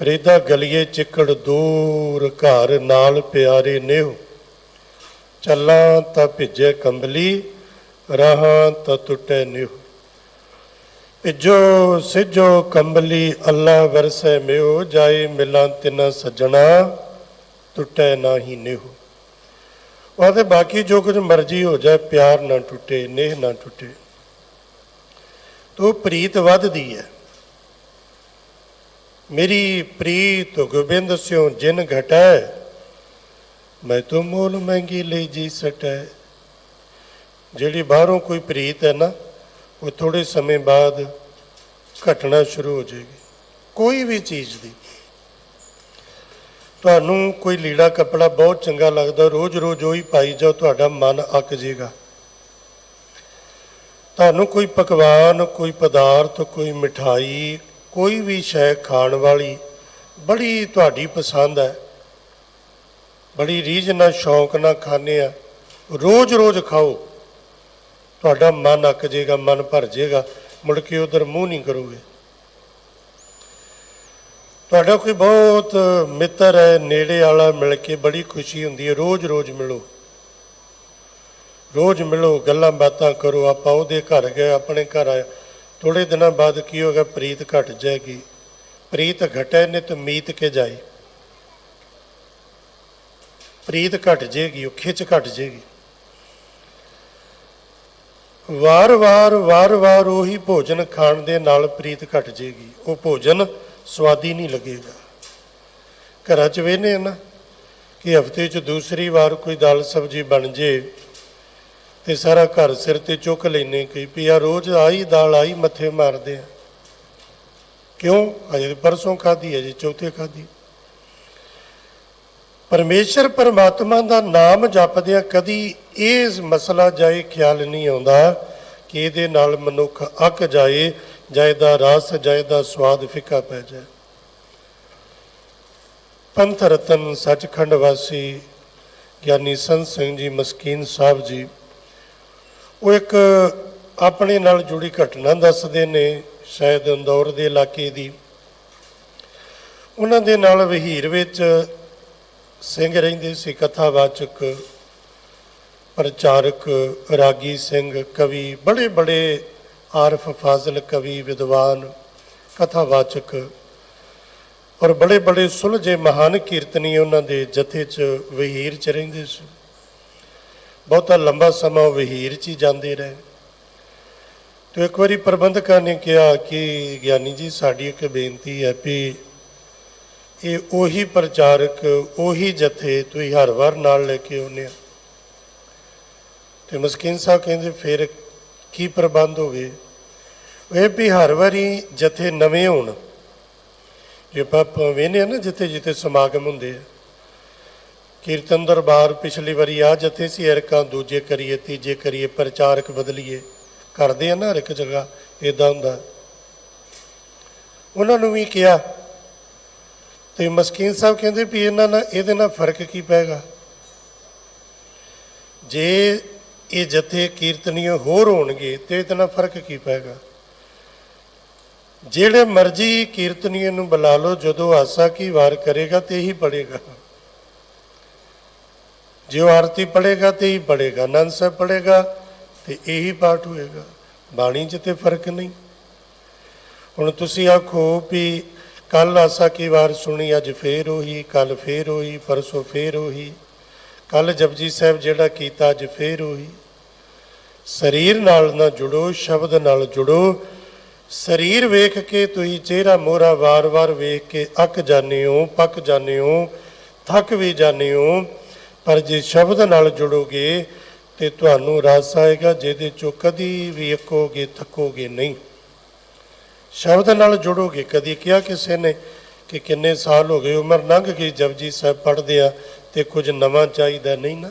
ਫਰੀਦਾ ਗਲੀਏ ਚਿੱਕੜ ਦੂਰ, ਘਰ ਨਾਲ ਪਿਆਰੇ ਨੇਹ, ਚੱਲਾਂ ਤਾਂ ਭਿੱਜੇ ਕੰਬਲੀ, ਰਾਹਾਂ ਤਾਂ ਟੁੱਟੇ ਨਿਹ। ਭਿੱਜੋ ਸਿੱਜੋ ਕੰਬਲੀ, ਅੱਲਾ ਵਰਸੈ ਮਿਓ, ਜਾਏ ਮਿਲਾਂ ਤਿੰਨਾ ਸੱਜਣਾ, ਟੁੱਟੇ ਨਾ ਹੀ ਨਿਹ। ਉਹਦੇ ਬਾਕੀ ਜੋ ਕੁਝ ਮਰਜ਼ੀ ਹੋ ਜਾਏ, ਪਿਆਰ ਨਾ ਟੁੱਟੇ, ਨੇਹ ਨਾ ਟੁੱਟੇ। ਤੋ ਪ੍ਰੀਤ ਵੱਧਦੀ ਹੈ। ਮੇਰੀ ਪ੍ਰੀਤ ਗੋਬਿੰਦ ਸਿਉ ਜਿਨ ਘਟੈ, ਮੈਂ ਤੋ ਮੋਲ ਮਹਿੰਗੀ ਲਈ ਜੀ ਸਟੈ। ਜਿਹੜੀ ਬਾਹਰੋਂ ਕੋਈ ਪ੍ਰੀਤ ਹੈ ਨਾ, ਉਹ ਥੋੜ੍ਹੇ ਸਮੇਂ ਬਾਅਦ ਘਟਣਾ ਸ਼ੁਰੂ ਹੋ ਜਾਏਗੀ। ਕੋਈ ਵੀ ਚੀਜ਼ ਦੀ, ਤੁਹਾਨੂੰ ਕੋਈ ਲੀੜਾ ਕੱਪੜਾ ਬਹੁਤ ਚੰਗਾ ਲੱਗਦਾ, ਰੋਜ਼ ਰੋਜ਼ ਉਹੀ ਪਾਈ ਜਾਓ, ਤੁਹਾਡਾ ਮਨ ਅੱਕ ਜਾਏਗਾ। ਤੁਹਾਨੂੰ ਕੋਈ ਪਕਵਾਨ, ਕੋਈ ਪਦਾਰਥ, ਕੋਈ ਮਿਠਾਈ, ਕੋਈ ਵੀ ਸ਼ੈ ਖਾਣ ਵਾਲੀ ਬੜੀ ਤੁਹਾਡੀ ਪਸੰਦ ਹੈ, ਬੜੀ ਰੀਝ ਨਾਲ ਸ਼ੌਂਕ ਨਾਲ ਖਾਂਦੇ ਆ, ਰੋਜ਼ ਰੋਜ਼ ਖਾਓ, ਤੁਹਾਡਾ ਮਨ ਅੱਕ ਜਾਏਗਾ, ਮਨ ਭਰ ਜਾਏਗਾ, ਮੁੜ ਕੇ ਉਧਰ ਮੂੰਹ ਨਹੀਂ ਕਰੋਗੇ। ਤੁਹਾਡਾ ਕੋਈ ਬਹੁਤ ਮਿੱਤਰ ਹੈ, ਨੇੜੇ ਵਾਲਾ, ਮਿਲ ਕੇ ਬੜੀ ਖੁਸ਼ੀ ਹੁੰਦੀ ਹੈ, ਰੋਜ਼ ਰੋਜ਼ ਮਿਲੋ, ਰੋਜ਼ ਮਿਲੋ, ਗੱਲਾਂ ਬਾਤਾਂ ਕਰੋ। ਆਪਾਂ ਉਹਦੇ ਘਰ ਗਏ, ਆਪਣੇ ਘਰ ਆਏ, ਥੋੜ੍ਹੇ ਦਿਨਾਂ ਬਾਅਦ ਕੀ ਹੋਗਾ, ਪ੍ਰੀਤ ਘਟ ਜਾਏਗੀ। ਪ੍ਰੀਤ ਘਟੇ ਨਿਤ ਮੀਤ ਕੇ ਜਾਏ, ਪ੍ਰੀਤ ਘਟ ਜਾਏਗੀ, ਉਹ ਖਿੱਚ ਘਟ ਜਾਏਗੀ। ਵਾਰ-ਵਾਰ ਉਹੀ ਭੋਜਨ ਖਾਣ ਦੇ ਨਾਲ ਪ੍ਰੀਤ ਘਟ ਜਾਏਗੀ, ਉਹ ਭੋਜਨ ਸਵਾਦੀ ਨਹੀਂ ਲੱਗੇਗਾ। ਘਰਾਂ 'ਚ ਵੇਖਦੇ ਆ ਨਾ ਕਿ ਹਫ਼ਤੇ 'ਚ ਦੂਸਰੀ ਵਾਰ ਕੋਈ ਦਾਲ ਸਬਜ਼ੀ ਬਣ ਜੇ ਤੇ ਸਾਰਾ ਘਰ ਸਿਰ ਤੇ ਚੁੱਕ ਲੈਂਦੇ ਕਿ ਵੀ ਆ ਰੋਜ਼ ਆਈ ਦਾਲ ਆਈ, ਮੱਥੇ ਮਾਰਦੇ ਆ। ਕਿਉਂ? ਅਜੇ ਪਰਸੋਂ ਖਾਧੀ ਹੈ ਜੀ, ਚੌਥੇ ਖਾਧੀ। ਪਰਮੇਸ਼ਰ ਪਰਮਾਤਮਾ ਦਾ ਨਾਮ ਜਪਦਿਆਂ ਕਦੀ ਇਹ ਮਸਲਾ ਜਾਂ ਇਹ ਖਿਆਲ ਨਹੀਂ ਆਉਂਦਾ ਕਿ ਇਹਦੇ ਨਾਲ ਮਨੁੱਖ ਅੱਕ ਜਾਏ, ਜਾਂ ਇਹਦਾ ਰਸ, ਜਾਂ ਇਹਦਾ ਸਵਾਦ ਫਿੱਕਾ ਪੈ ਜਾਏ। ਪੰਥ ਰਤਨ ਸੱਚਖੰਡ ਵਾਸੀ ਗਿਆਨੀ ਸੰਤ ਸਿੰਘ ਜੀ ਮਸਕੀਨ ਸਾਹਿਬ ਜੀ, ਉਹ ਇੱਕ ਆਪਣੇ ਨਾਲ ਜੁੜੀ ਘਟਨਾ ਦੱਸਦੇ ਨੇ, ਸ਼ਾਇਦ ਇੰਦੌਰ ਦੇ ਇਲਾਕੇ ਦੀ। ਉਹਨਾਂ ਦੇ ਨਾਲ ਵਹੀਰ ਵਿੱਚ ਸਿੰਘ ਰਹਿੰਦੇ ਸੀ, ਕਥਾਵਾਚਕ, ਪ੍ਰਚਾਰਕ, ਰਾਗੀ ਸਿੰਘ, ਕਵੀ, ਬੜੇ ਬੜੇ ਆਰਫ ਫਾਜ਼ਲ ਕਵੀ, ਵਿਦਵਾਨ, ਕਥਾਵਾਚਕ, ਔਰ ਬੜੇ ਬੜੇ ਸੁਲਝੇ ਮਹਾਨ ਕੀਰਤਨੀ ਉਹਨਾਂ ਦੇ ਜਥੇ 'ਚ ਵਹੀਰ 'ਚ ਰਹਿੰਦੇ ਸੀ। ਬਹੁਤਾ ਲੰਬਾ ਸਮਾਂ ਉਹ ਵਹੀਰ 'ਚ ਹੀ ਜਾਂਦੇ ਰਹੇ। ਤੇ ਇੱਕ ਵਾਰੀ ਪ੍ਰਬੰਧਕਾਂ ਨੇ ਕਿਹਾ ਕਿ ਗਿਆਨੀ ਜੀ ਸਾਡੀ ਇੱਕ ਬੇਨਤੀ ਹੈ ਵੀ ਇਹ ਉਹੀ ਪ੍ਰਚਾਰਕ ਉਹੀ ਜਥੇ ਤੁਸੀਂ ਹਰ ਵਾਰ ਨਾਲ ਲੈ ਕੇ ਆਉਂਦੇ ਆ। ਤੇ ਮਸਕੀਨ ਸਾਹਿਬ ਕਹਿੰਦੇ ਫਿਰ ਕੀ ਪ੍ਰਬੰਧ ਹੋਵੇ? ਇਹ ਵੀ ਹਰ ਵਾਰੀ ਜਥੇ ਨਵੇਂ ਹੋਣ। ਜੇ ਆਪਾਂ ਵੇਖਦੇ ਆ ਨਾ ਜਿੱਥੇ ਜਿੱਥੇ ਸਮਾਗਮ ਹੁੰਦੇ ਆ, ਕੀਰਤਨ ਦਰਬਾਰ ਪਿਛਲੀ ਵਾਰੀ ਆ ਜਥੇ ਸੀ, ਐਰਕਾਂ ਦੂਜੇ ਕਰੀਏ ਤੀਜੇ ਕਰੀਏ, ਪ੍ਰਚਾਰਕ ਬਦਲੀਏ ਕਰਦੇ ਆ ਨਾ, ਹਰ ਇੱਕ ਜਗ੍ਹਾ ਇੱਦਾਂ ਹੁੰਦਾ। ਉਹਨਾਂ ਨੂੰ ਵੀ ਕਿਹਾ ਤੇ ਮਸਕੀਨ ਸਾਹਿਬ ਕਹਿੰਦੇ ਵੀ ਇਹਨਾਂ ਨਾਲ ਇਹਦੇ ਨਾਲ ਫਰਕ ਕੀ ਪੈਗਾ? ਜੇ ਇਹ ਜਥੇ ਕੀਰਤਨੀਏ ਹੋਰ ਹੋਣਗੇ ਤੇ ਇਹਦੇ ਨਾਲ ਫਰਕ ਕੀ ਪੈਗਾ? ਜਿਹੜੇ ਮਰਜ਼ੀ ਕੀਰਤਨੀਏ ਨੂੰ ਬੁਲਾ ਲਓ, ਜਦੋਂ ਆਸਾ ਕੀ ਵਾਰ ਕਰੇਗਾ ਤੇ ਇਹੀ ਪੜੇਗਾ। ਜੇ ਉਹ ਆਰਤੀ ਪੜੇਗਾ ਤੇ ਇਹੀ ਪੜੇਗਾ, ਆਨੰਦ ਸਾਹਿਬ ਪੜੇਗਾ ਤੇ ਇਹੀ ਪਾਠ ਹੋਏਗਾ। ਬਾਣੀ 'ਚ ਤੇ ਫਰਕ ਨਹੀਂ। ਹੁਣ ਤੁਸੀਂ ਆਖੋ ਵੀ ਕੱਲ ਆਸਾ ਕੀ ਵਾਰ ਸੁਣੀ, ਅੱਜ ਫੇਰ ਉਹੀ, ਕੱਲ ਫੇਰ ਉਹੀ, ਪਰਸੋਂ ਫੇਰ ਉਹੀ, ਕੱਲ ਜਪਜੀ ਸਾਹਿਬ ਜਿਹੜਾ ਕੀਤਾ ਅੱਜ ਫੇਰ ਉਹੀ। ਸਰੀਰ ਨਾਲ ਨਾ ਜੁੜੋ, ਸ਼ਬਦ ਨਾਲ ਜੁੜੋ। ਸਰੀਰ ਵੇਖ ਕੇ ਤੁਸੀਂ ਚਿਹਰਾ ਮੋਹਰਾ ਵਾਰ-ਵਾਰ ਵੇਖ ਕੇ ਅੱਕ ਜਾਂਦੇ ਹੋ, ਪੱਕ ਜਾਂਦੇ ਹੋ, ਥੱਕ ਵੀ ਜਾਂਦੇ ਹੋ। ਪਰ ਜੇ ਸ਼ਬਦ ਨਾਲ ਜੁੜੋਗੇ ਤੇ ਤੁਹਾਨੂੰ ਰਸ ਆਏਗਾ ਜਿਹਦੇ ਚੋਂ ਕਦੀ ਵੀ ਅੱਕੋਗੇ ਥੱਕੋਗੇ ਨਹੀਂ। ਸ਼ਬਦ ਨਾਲ ਜੁੜੋਗੇ। ਕਦੀ ਕਿਹਾ ਕਿਸੇ ਨੇ ਕਿ ਕਿੰਨੇ ਸਾਲ ਹੋ ਗਏ, ਉਮਰ ਲੰਘ ਗਈ, ਜਪਜੀ ਸਾਹਿਬ ਪੜ੍ਹਦੇ ਆ ਤੇ ਕੁਝ ਨਵਾਂ ਚਾਹੀਦਾ? ਨਹੀਂ ਨਾ,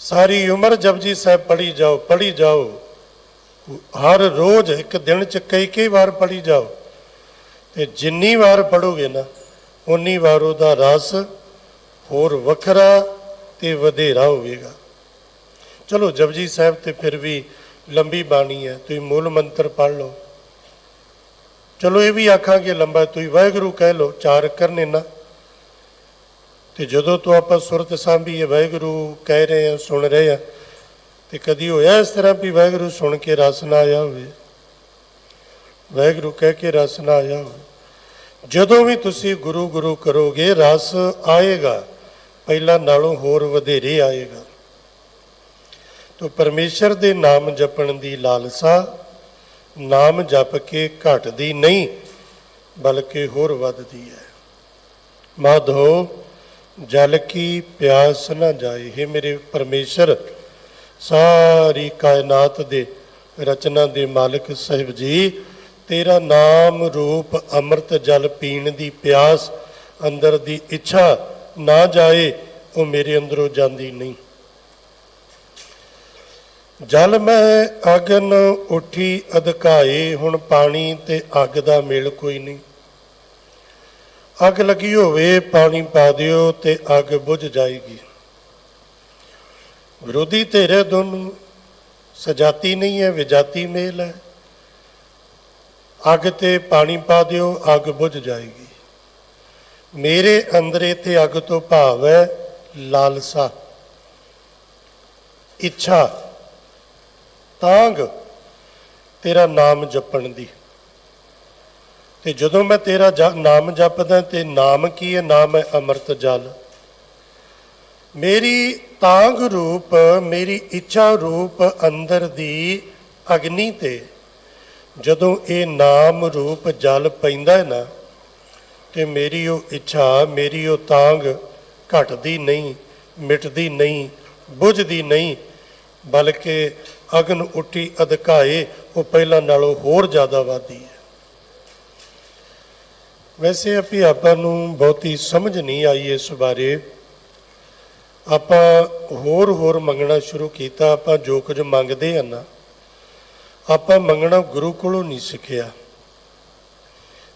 ਸਾਰੀ ਉਮਰ ਜਪਜੀ ਸਾਹਿਬ ਪੜ੍ਹੀ ਜਾਓ, ਪੜ੍ਹੀ ਜਾਓ। ਹਰ ਰੋਜ਼ ਇੱਕ ਦਿਨ 'ਚ ਕਈ ਵਾਰ ਪੜ੍ਹੀ ਜਾਓ ਤੇ ਜਿੰਨੀ ਵਾਰ ਪੜ੍ਹੋਗੇ ਨਾ ਉਨੀ ਵਾਰ ਉਹਦਾ ਰਸ ਹੋਰ ਵੱਖਰਾ ਤੇ ਵਧੇਰਾ ਹੋਵੇਗਾ। ਚਲੋ ਜਪਜੀ ਸਾਹਿਬ ਤੇ ਫਿਰ ਵੀ ਲੰਬੀ ਬਾਣੀ ਹੈ, ਤੁਸੀਂ ਮੂਲ ਮੰਤਰ ਪੜ੍ਹ ਲਓ। ਚਲੋ ਇਹ ਵੀ ਆਖਾਂਗੇ ਲੰਬਾ, ਤੁਸੀਂ ਵਾਹਿਗੁਰੂ ਕਹਿ ਲਓ, 4 ਅੱਖਰ ਨੇ ਨਾ। ਤੇ ਜਦੋਂ ਤੋਂ ਆਪਾਂ ਸੁਰਤ ਸਾਂਭੀ ਹੈ, ਵਾਹਿਗੁਰੂ ਕਹਿ ਰਹੇ ਆ, ਸੁਣ ਰਹੇ ਆ, ਤੇ ਕਦੀ ਹੋਇਆ ਇਸ ਤਰ੍ਹਾਂ ਵੀ ਵਾਹਿਗੁਰੂ ਸੁਣ ਕੇ ਰਸ ਨਾ ਆਇਆ ਹੋਵੇ? ਵਾਹਿਗੁਰੂ ਕਹਿ ਕੇ ਰਸ ਨਾ ਆਇਆ ਹੋਵੇ? ਜਦੋਂ ਵੀ ਤੁਸੀਂ ਗੁਰੂ ਗੁਰੂ ਕਰੋਗੇ ਰਸ ਆਏਗਾ, ਪਹਿਲਾਂ ਨਾਲੋਂ ਹੋਰ ਵਧੇਰੇ ਆਏਗਾ। ਤੋ ਪਰਮੇਸ਼ਰ ਦੇ ਨਾਮ ਜਪਣ ਦੀ ਲਾਲਸਾ ਨਾਮ ਜਪ ਕੇ ਘਟਦੀ ਨਹੀਂ ਬਲਕਿ ਹੋਰ ਵੱਧਦੀ ਹੈ। ਮਾਧੋ ਜਲ ਕੀ ਪਿਆਸ ਨਾ ਜਾਏ। हे ਮੇਰੇ ਪਰਮੇਸ਼ਰ, ਸਾਰੀ ਕਾਇਨਾਤ ਦੇ ਰਚਨਾ ਦੇ ਮਾਲਕ ਸਾਹਿਬ ਜੀ, ਤੇਰਾ ਨਾਮ ਰੂਪ ਅੰਮ੍ਰਿਤ ਜਲ ਪੀਣ ਦੀ ਪਿਆਸ, ਅੰਦਰ ਦੀ ਇੱਛਾ ਨਾ ਜਾਏ, ਉਹ ਮੇਰੇ ਅੰਦਰੋਂ ਜਾਂਦੀ ਨਹੀਂ। ਜਲ ਮੈਂ ਅਗਨ ਉੱਠੀ ਅਧਕਾਏ। ਹੁਣ ਪਾਣੀ ਤੇ ਅੱਗ ਦਾ ਮੇਲ ਕੋਈ ਨਹੀਂ। ਅੱਗ ਲੱਗੀ ਹੋਵੇ, ਪਾਣੀ ਪਾ ਦਿਓ ਤੇ ਅੱਗ ਬੁਝ ਜਾਏਗੀ। ਵਿਰੋਧੀ ਧਿਰ ਦੋਨੋਂ ਸਜਾਤੀ ਨਹੀਂ ਹੈ, ਵਿਜਾਤੀ ਮੇਲ ਹੈ। ਅੱਗ ਤੇ ਪਾਣੀ ਪਾ ਦਿਓ, ਅੱਗ ਬੁਝ ਜਾਏਗੀ। ਮੇਰੇ ਅੰਦਰ ਇੱਥੇ ਅੱਗ ਤੋਂ ਭਾਵ ਹੈ ਲਾਲਸਾ, ਇੱਛਾ, ਤਾਂਗ ਤੇਰਾ ਨਾਮ ਜਪਣ ਦੀ। ਤੇ ਜਦੋਂ ਮੈਂ ਤੇਰਾ ਨਾਮ ਜਪਦਾ ਤੇ ਨਾਮ ਕੀ ਹੈ? ਨਾਮ ਹੈ ਅੰਮ੍ਰਿਤ ਜਲ। ਮੇਰੀ ਤਾਂਗ ਰੂਪ, ਮੇਰੀ ਇੱਛਾ ਰੂਪ ਅੰਦਰ ਦੀ ਅਗਨੀ ਤੇ ਜਦੋਂ ਇਹ ਨਾਮ ਰੂਪ ਜਲ ਪੈਂਦਾ ਹੈ ਨਾ, ਤੇ ਮੇਰੀ ਉਹ ਇੱਛਾ, ਮੇਰੀ ਉਹ ਤਾਂਗ ਘਟਦੀ ਨਹੀਂ, ਮਿਟਦੀ ਨਹੀਂ, ਬੁਝਦੀ ਨਹੀਂ, ਬਲਕਿ ਅਗਨ ਉੱਠੀ ਅਧਕਾਏ, ਉਹ ਪਹਿਲਾਂ ਨਾਲੋਂ ਹੋਰ ਜ਼ਿਆਦਾ ਵੱਧਦੀ ਹੈ। ਵੈਸੇ ਆਪਾਂ ਨੂੰ ਬਹੁਤੀ ਸਮਝ ਨਹੀਂ ਆਈ ਇਸ ਬਾਰੇ। ਆਪਾਂ ਹੋਰ ਮੰਗਣਾ ਸ਼ੁਰੂ ਕੀਤਾ। ਆਪਾਂ ਜੋ ਕੁਝ ਮੰਗਦੇ ਹਾਂ ਨਾ, ਆਪਾਂ ਮੰਗਣਾ ਗੁਰੂ ਕੋਲੋਂ ਨਹੀਂ ਸਿੱਖਿਆ।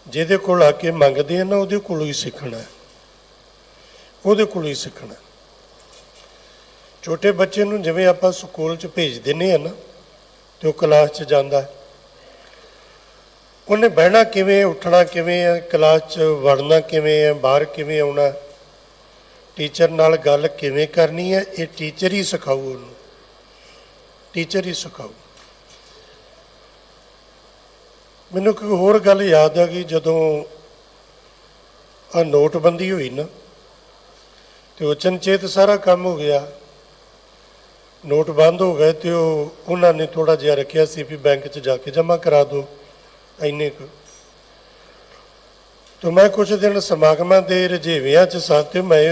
ਜਿਹਦੇ ਕੋਲ ਆ ਕੇ ਮੰਗਦੇ ਆ ਨਾ, ਉਹਦੇ ਕੋਲੋਂ ਹੀ ਸਿੱਖਣਾ, ਉਹਦੇ ਕੋਲੋਂ ਹੀ ਸਿੱਖਣਾ। ਛੋਟੇ ਬੱਚੇ ਨੂੰ ਜਿਵੇਂ ਆਪਾਂ ਸਕੂਲ 'ਚ ਭੇਜ ਦਿੰਦੇ ਹਾਂ ਨਾ, ਤੇ ਉਹ ਕਲਾਸ 'ਚ ਜਾਂਦਾ, ਉਹਨੇ ਬਹਿਣਾ ਕਿਵੇਂ, ਉੱਠਣਾ ਕਿਵੇਂ ਹੈ, ਕਲਾਸ 'ਚ ਵੜਨਾ ਕਿਵੇਂ ਹੈ, ਬਾਹਰ ਕਿਵੇਂ ਆਉਣਾ, ਟੀਚਰ ਨਾਲ ਗੱਲ ਕਿਵੇਂ ਕਰਨੀ ਹੈ, ਇਹ ਟੀਚਰ ਹੀ ਸਿਖਾਊ ਉਹਨੂੰ, ਟੀਚਰ ਹੀ ਸਿਖਾਊ। ਮੈਨੂੰ ਕੋਈ ਹੋਰ ਗੱਲ ਯਾਦ ਆ ਗਈ, ਜਦੋਂ ਆਹ ਨੋਟਬੰਦੀ ਹੋਈ ਨਾ, ਤੇ ਉਹ ਚਨਚੇਤ ਸਾਰਾ ਕੰਮ ਹੋ ਗਿਆ। ਨੋਟ ਬੰਦ ਹੋ ਗਏ ਤੇ ਉਹਨਾਂ ਨੇ ਥੋੜਾ ਜਿਹਾ ਰੱਖਿਆ ਸੀ ਵੀ ਬੈਂਕ 'ਚ ਜਾ ਕੇ ਜਮ੍ਹਾਂ ਕਰਾ ਦਿਓ ਇੰਨੇ ਕੁ। ਤੇ ਮੈਂ ਕੁਝ ਦਿਨ ਸਮਾਗਮਾਂ ਦੇ ਰੁਝੇਵਿਆਂ 'ਚ ਸਾਂ ਤੇ ਮੈਂ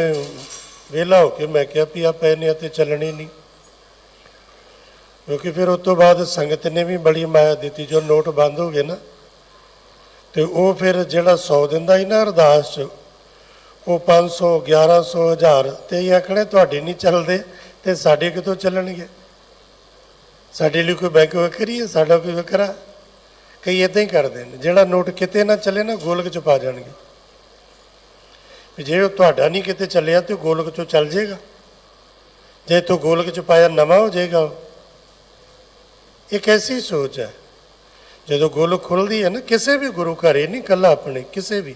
ਵਿਹਲਾ ਹੋ ਕੇ ਮੈਂ ਕਿਹਾ ਵੀ ਆ ਪਏ ਨੇ ਤੇ ਚੱਲਣੇ ਨਹੀਂ, ਕਿਉਂਕਿ ਫਿਰ ਉਸ ਤੋਂ ਬਾਅਦ ਸੰਗਤ ਨੇ ਵੀ ਬੜੀ ਮਾਇਆ ਦਿੱਤੀ। ਜੋ ਨੋਟ ਬੰਦ ਹੋ ਗਏ ਨਾ ਤੇ ਉਹ ਫਿਰ ਜਿਹੜਾ 100 ਦਿੰਦਾ ਸੀ ਨਾ ਅਰਦਾਸ 'ਚ, ਉਹ 500 1100 1000 ਤੇ ਇਹ ਆਖਣੇ ਤੁਹਾਡੇ ਨਹੀਂ ਚੱਲਦੇ ਤੇ ਸਾਡੇ ਕਿਤੋਂ ਚੱਲਣਗੇ? ਸਾਡੇ ਲਈ ਕੋਈ ਬੈਂਕ ਵੱਖਰੀ ਹੈ, ਸਾਡਾ ਕੋਈ ਵੱਖਰਾ? ਕਈ ਇੱਦਾਂ ਹੀ ਕਰਦੇ ਨੇ, ਜਿਹੜਾ ਨੋਟ ਕਿਤੇ ਨਾ ਚੱਲੇ ਨਾ ਗੋਲਕ 'ਚ ਪਾ ਜਾਣਗੇ ਵੀ ਜੇ ਉਹ ਤੁਹਾਡਾ ਨਹੀਂ ਕਿਤੇ ਚੱਲਿਆ ਤੇ ਗੋਲਕ 'ਚੋਂ ਚੱਲ ਜਾਏਗਾ, ਜੇ ਤੂੰ ਗੋਲਕ 'ਚ ਪਾਇਆ ਨਵਾਂ ਹੋ ਜਾਏਗਾ। ਇੱਕ ਐਸੀ ਸੋਚ ਹੈ, ਜਦੋਂ ਗੋਲਕ ਖੁੱਲ੍ਹਦੀ ਹੈ ਨਾ ਕਿਸੇ ਵੀ ਗੁਰੂ ਘਰੇ ਨਹੀਂ, ਇਕੱਲਾ ਆਪਣੇ ਕਿਸੇ ਵੀ,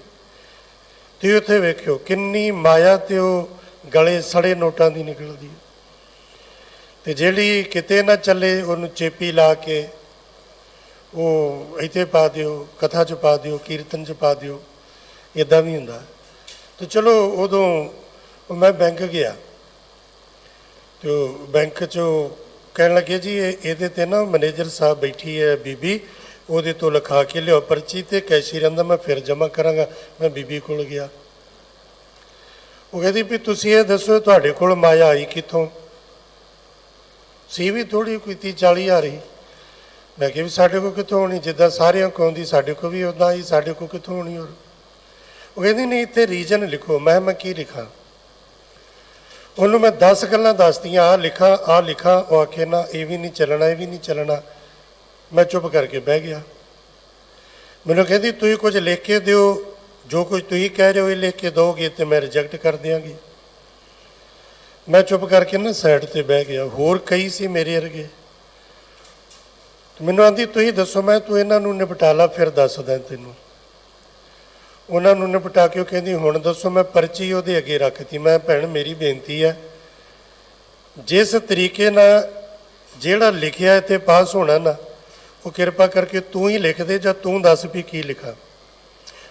ਤੇ ਉੱਥੇ ਵੇਖਿਓ ਕਿੰਨੀ ਮਾਇਆ ਤੇ ਉਹ ਗਲੇ ਸੜੇ ਨੋਟਾਂ ਦੀ ਨਿਕਲਦੀ ਹੈ। ਤੇ ਜਿਹੜੀ ਕਿਤੇ ਨਾ ਚੱਲੇ ਉਹਨੂੰ ਚੇਪੀ ਲਾ ਕੇ ਉਹ ਇੱਥੇ ਪਾ ਦਿਓ, ਕਥਾ 'ਚ ਪਾ ਦਿਓ, ਕੀਰਤਨ 'ਚ ਪਾ ਦਿਓ, ਇੱਦਾਂ ਵੀ ਹੁੰਦਾ। ਤੇ ਚਲੋ ਉਦੋਂ ਮੈਂ ਬੈਂਕ ਗਿਆ ਤੇ ਉਹ ਬੈਂਕ 'ਚੋਂ ਕਹਿਣ ਲੱਗੇ ਜੀ ਇਹਦੇ 'ਤੇ ਨਾ ਮੈਨੇਜਰ ਸਾਹਿਬ ਬੈਠੀ ਹੈ ਬੀਬੀ, ਉਹਦੇ ਤੋਂ ਲਿਖਾ ਕੇ ਲਿਆਓ ਪਰਚੀ ਤੇ ਕੈਸ਼ੀਅਰ ਦਾ ਮੈਂ ਫਿਰ ਜਮ੍ਹਾਂ ਕਰਾਂਗਾ। ਮੈਂ ਬੀਬੀ ਕੋਲ ਗਿਆ, ਉਹ ਕਹਿੰਦੀ ਵੀ ਤੁਸੀਂ ਇਹ ਦੱਸੋ ਤੁਹਾਡੇ ਕੋਲ ਮਾਇਆ ਆਈ ਕਿੱਥੋਂ? ਸੀ ਵੀ ਥੋੜ੍ਹੀ ਕੋਈ 30-40 ਹਜ਼ਾਰ ਹੀ। ਮੈਂ ਕਿਹਾ ਵੀ ਸਾਡੇ ਕੋਲ ਕਿੱਥੋਂ ਹੋਣੀ, ਜਿੱਦਾਂ ਸਾਰਿਆਂ ਕੋਲ ਆਉਂਦੀ ਸਾਡੇ ਕੋਲ ਵੀ ਉੱਦਾਂ ਹੀ, ਸਾਡੇ ਕੋਲ ਕਿੱਥੋਂ ਹੋਣੀ? ਹੋਰ ਉਹ ਕਹਿੰਦੀ ਨਹੀਂ ਇੱਥੇ ਰੀਜਨ ਲਿਖੋ। ਮੈਂ ਕੀ ਲਿਖਾਂ? ਉਹਨੂੰ ਮੈਂ 10 ਗੱਲਾਂ ਦੱਸਤੀਆਂ, ਆਹ ਲਿਖਾਂ। ਉਹ ਆਖੇ ਨਾ ਇਹ ਵੀ ਨਹੀਂ ਚੱਲਣਾ, ਇਹ ਵੀ ਨਹੀਂ ਚੱਲਣਾ। ਮੈਂ ਚੁੱਪ ਕਰਕੇ ਬਹਿ ਗਿਆ। ਮੈਨੂੰ ਕਹਿੰਦੀ ਤੁਸੀਂ ਕੁਝ ਲਿਖ ਕੇ ਦਿਓ, ਜੋ ਕੁਝ ਤੁਸੀਂ ਕਹਿ ਰਹੇ ਹੋ ਇਹ ਲਿਖ ਕੇ ਦਿਓਗੇ ਤੇ ਮੈਂ ਰਿਜੈਕਟ ਕਰ ਦਿਆਂਗੀ। ਮੈਂ ਚੁੱਪ ਕਰਕੇ ਨਾ ਸਾਈਡ ਤੇ ਬਹਿ ਗਿਆ। ਹੋਰ ਕਈ ਸੀ ਮੇਰੇ ਵਰਗੇ, ਮੈਨੂੰ ਆਂਦੀ ਤੁਸੀਂ ਦੱਸੋ। ਮੈਂ ਤੂੰ ਇਹਨਾਂ ਨੂੰ ਨਿਪਟਾ ਲਾ ਫਿਰ ਦੱਸਦਾ ਤੈਨੂੰ। ਉਹਨਾਂ ਨੂੰ ਨਿਪਟਾ ਕੇ ਉਹ ਕਹਿੰਦੀ ਹੁਣ ਦੱਸੋ। ਮੈਂ ਪਰਚੀ ਉਹਦੇ ਅੱਗੇ ਰੱਖਤੀ। ਮੈਂ ਭੈਣ ਮੇਰੀ ਬੇਨਤੀ ਹੈ, ਜਿਸ ਤਰੀਕੇ ਨਾਲ ਜਿਹੜਾ ਲਿਖਿਆ ਇੱਥੇ ਪਾਸ ਹੋਣਾ ਨਾ, ਉਹ ਕਿਰਪਾ ਕਰਕੇ ਤੂੰ ਹੀ ਲਿਖ ਦੇ ਜਾਂ ਤੂੰ ਦੱਸ ਵੀ ਕੀ ਲਿਖਾਂ।